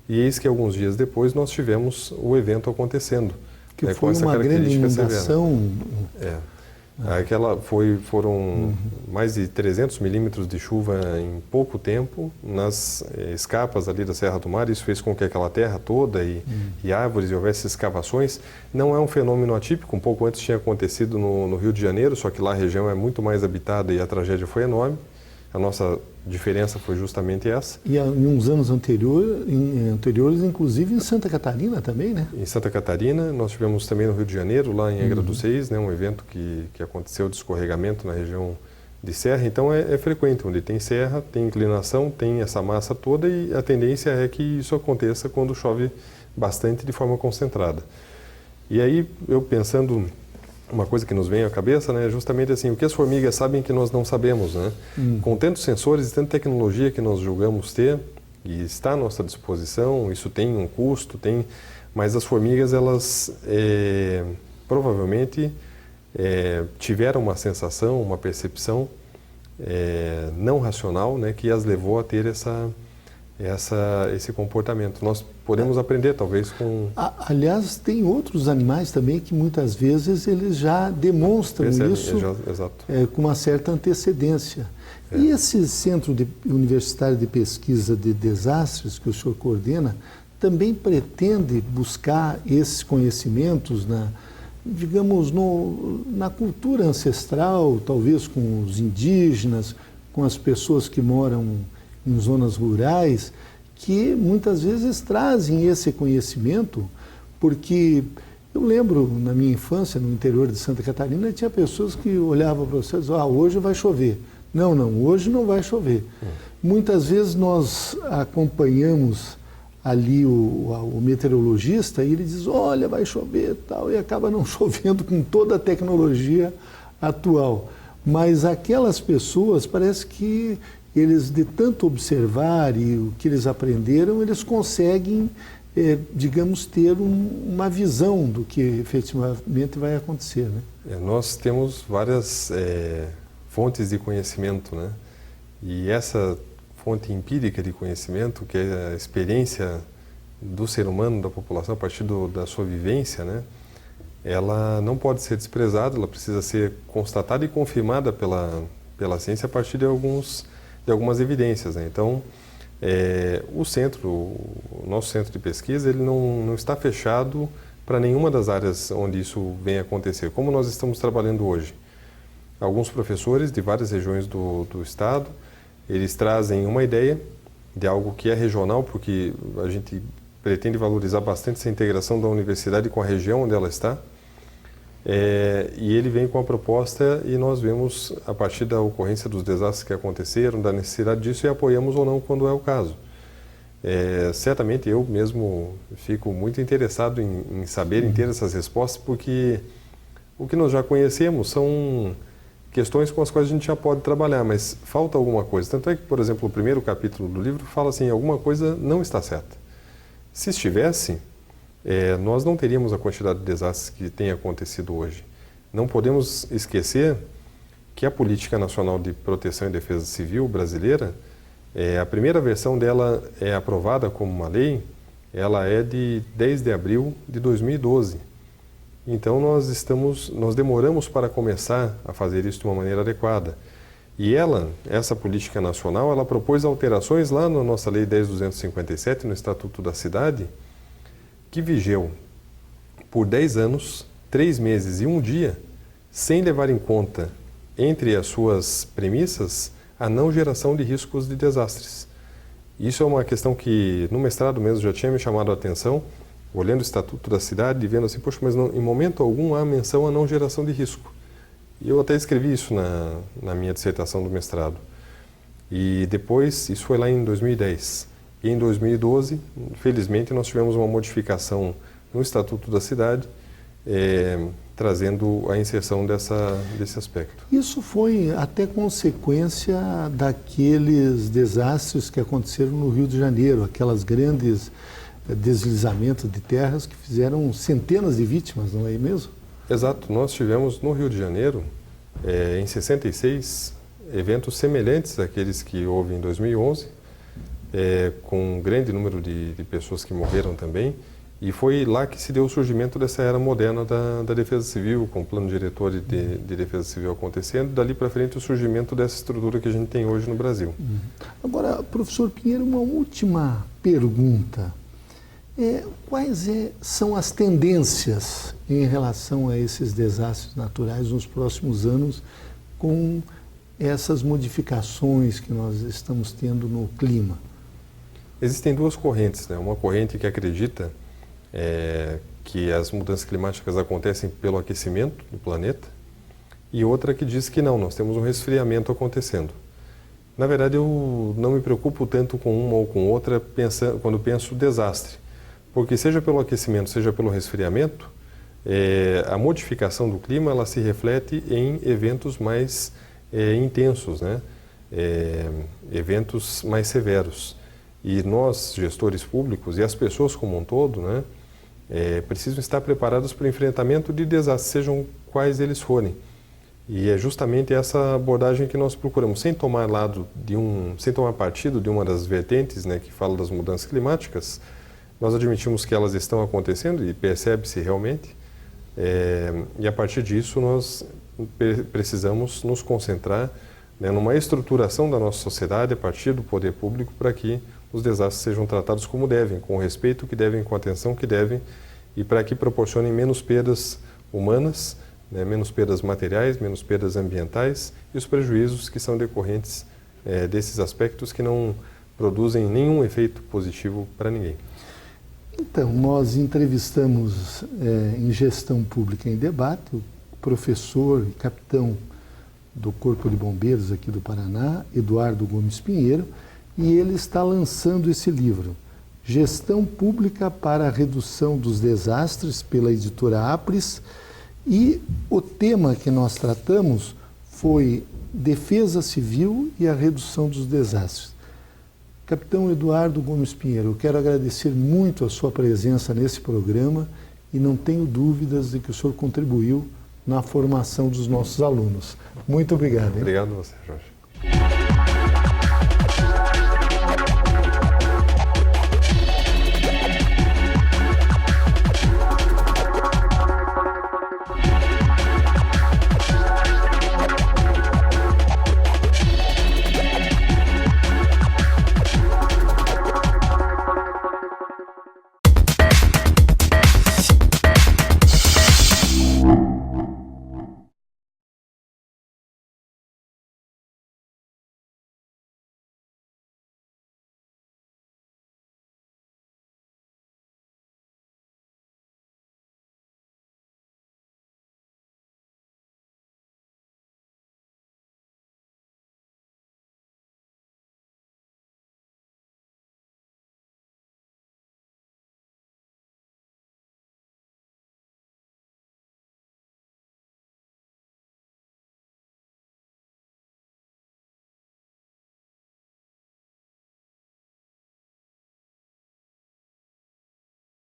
E eis que alguns dias depois nós tivemos o evento acontecendo. Que foi uma grande inundação. Foram mais de 300 milímetros de chuva em pouco tempo nas escapas ali da Serra do Mar. Isso fez com que aquela terra toda e árvores e houvesse escavações. Não é um fenômeno atípico, um pouco antes tinha acontecido no Rio de Janeiro, só que lá a região é muito mais habitada e a tragédia foi enorme. A nossa diferença foi justamente essa. E em uns anos anteriores, inclusive em Santa Catarina também, né? Em Santa Catarina, nós tivemos também no Rio de Janeiro, lá em Angra dos Reis, né, um evento que aconteceu de escorregamento na região de serra. Então é frequente, onde tem serra, tem inclinação, tem essa massa toda e a tendência é que isso aconteça quando chove bastante de forma concentrada. E aí, eu pensando... Uma coisa que nos vem à cabeça, né, é justamente assim, o que as formigas sabem que nós não sabemos, né? Com tantos sensores e tanta tecnologia que nós julgamos ter, e está à nossa disposição, isso tem um custo, mas as formigas, elas provavelmente tiveram uma sensação, uma percepção não racional, né, que as levou a ter esse comportamento. Nós podemos aprender, talvez, com... Aliás, tem outros animais também que muitas vezes eles já demonstram isso com uma certa antecedência. E esse Centro Universitário de Pesquisa de Desastres que o senhor coordena também pretende buscar esses conhecimentos na cultura ancestral, talvez com os indígenas, com as pessoas que moram em zonas rurais, que muitas vezes trazem esse conhecimento, porque eu lembro, na minha infância, no interior de Santa Catarina, tinha pessoas que olhavam para você e diziam, hoje vai chover. Não, hoje não vai chover. Muitas vezes nós acompanhamos ali o meteorologista e ele diz, olha, vai chover tal, e acaba não chovendo com toda a tecnologia atual. Mas aquelas pessoas, parece que eles, de tanto observar e o que eles aprenderam, eles conseguem, digamos, ter uma visão do que efetivamente vai acontecer, né? Nós temos várias fontes de conhecimento, né? E essa fonte empírica de conhecimento, que é a experiência do ser humano, da população, a partir da sua vivência, né? Ela não pode ser desprezada, ela precisa ser constatada e confirmada pela ciência a partir de algumas evidências, né? Então, o nosso centro de pesquisa, ele não está fechado para nenhuma das áreas onde isso vem acontecer. Como nós estamos trabalhando hoje? Alguns professores de várias regiões do estado, eles trazem uma ideia de algo que é regional, porque a gente pretende valorizar bastante essa integração da universidade com a região onde ela está. E ele vem com a proposta e nós vemos, a partir da ocorrência dos desastres que aconteceram, da necessidade disso, e apoiamos ou não quando é o caso. Certamente eu mesmo fico muito interessado em saber, em ter essas respostas, porque o que nós já conhecemos são questões com as quais a gente já pode trabalhar, mas falta alguma coisa. Tanto é que, por exemplo, o primeiro capítulo do livro fala assim, alguma coisa não está certa. Se estivesse, nós não teríamos a quantidade de desastres que tem acontecido hoje. Não podemos esquecer que a Política Nacional de Proteção e Defesa Civil brasileira, a primeira versão dela é aprovada como uma lei, ela é de 10 de abril de 2012. Então nós demoramos para começar a fazer isso de uma maneira adequada. E essa política nacional, ela propôs alterações lá na nossa Lei 10.257, no Estatuto da Cidade, que vigeu por 10 anos, 3 meses e 1 dia, sem levar em conta, entre as suas premissas, a não geração de riscos de desastres. Isso é uma questão que no mestrado mesmo já tinha me chamado a atenção, olhando o Estatuto da Cidade e vendo assim, poxa, mas não, em momento algum há menção à não geração de risco. E eu até escrevi isso na minha dissertação do mestrado. E depois, isso foi lá em 2010. E em 2012, felizmente, nós tivemos uma modificação no Estatuto da Cidade, trazendo a inserção desse aspecto. Isso foi até consequência daqueles desastres que aconteceram no Rio de Janeiro, aquelas grandes deslizamentos de terras que fizeram centenas de vítimas, não é mesmo? Exato. Nós tivemos no Rio de Janeiro, em 66, eventos semelhantes àqueles que houve em 2011, com um grande número de pessoas que morreram também. E foi lá que se deu o surgimento dessa era moderna da Defesa Civil, com o plano diretor de Defesa Civil acontecendo, dali para frente o surgimento dessa estrutura que a gente tem hoje no Brasil. Agora, professor Pinheiro, uma última pergunta. Quais são as tendências em relação a esses desastres naturais nos próximos anos com essas modificações que nós estamos tendo no clima? Existem duas correntes, né? Uma corrente que acredita que as mudanças climáticas acontecem pelo aquecimento do planeta e outra que diz que não, nós temos um resfriamento acontecendo. Na verdade, eu não me preocupo tanto com uma ou com outra quando penso desastre, porque seja pelo aquecimento, seja pelo resfriamento, a modificação do clima ela se reflete em eventos mais intensos, né? Eventos mais severos. E nós, gestores públicos e as pessoas como um todo, né, precisam estar preparados para o enfrentamento de desastres, sejam quais eles forem. E é justamente essa abordagem que nós procuramos, sem tomar partido de uma das vertentes, né, que fala das mudanças climáticas. Nós admitimos que elas estão acontecendo e percebe-se realmente, e a partir disso nós precisamos nos concentrar, né, numa estruturação da nossa sociedade a partir do poder público para que os desastres sejam tratados como devem, com o respeito que devem, com a atenção que devem e para que proporcionem menos perdas humanas, né, menos perdas materiais, menos perdas ambientais e os prejuízos que são decorrentes desses aspectos que não produzem nenhum efeito positivo para ninguém. Então, nós entrevistamos em Gestão Pública em Debate o professor e capitão do Corpo de Bombeiros aqui do Paraná, Eduardo Gomes Pinheiro, e ele está lançando esse livro, Gestão Pública para a Redução dos Desastres, pela editora Apres, e o tema que nós tratamos foi Defesa Civil e a Redução dos Desastres. Capitão Eduardo Gomes Pinheiro, eu quero agradecer muito a sua presença nesse programa e não tenho dúvidas de que o senhor contribuiu na formação dos nossos alunos. Muito obrigado. Hein? Obrigado a você, Jorge.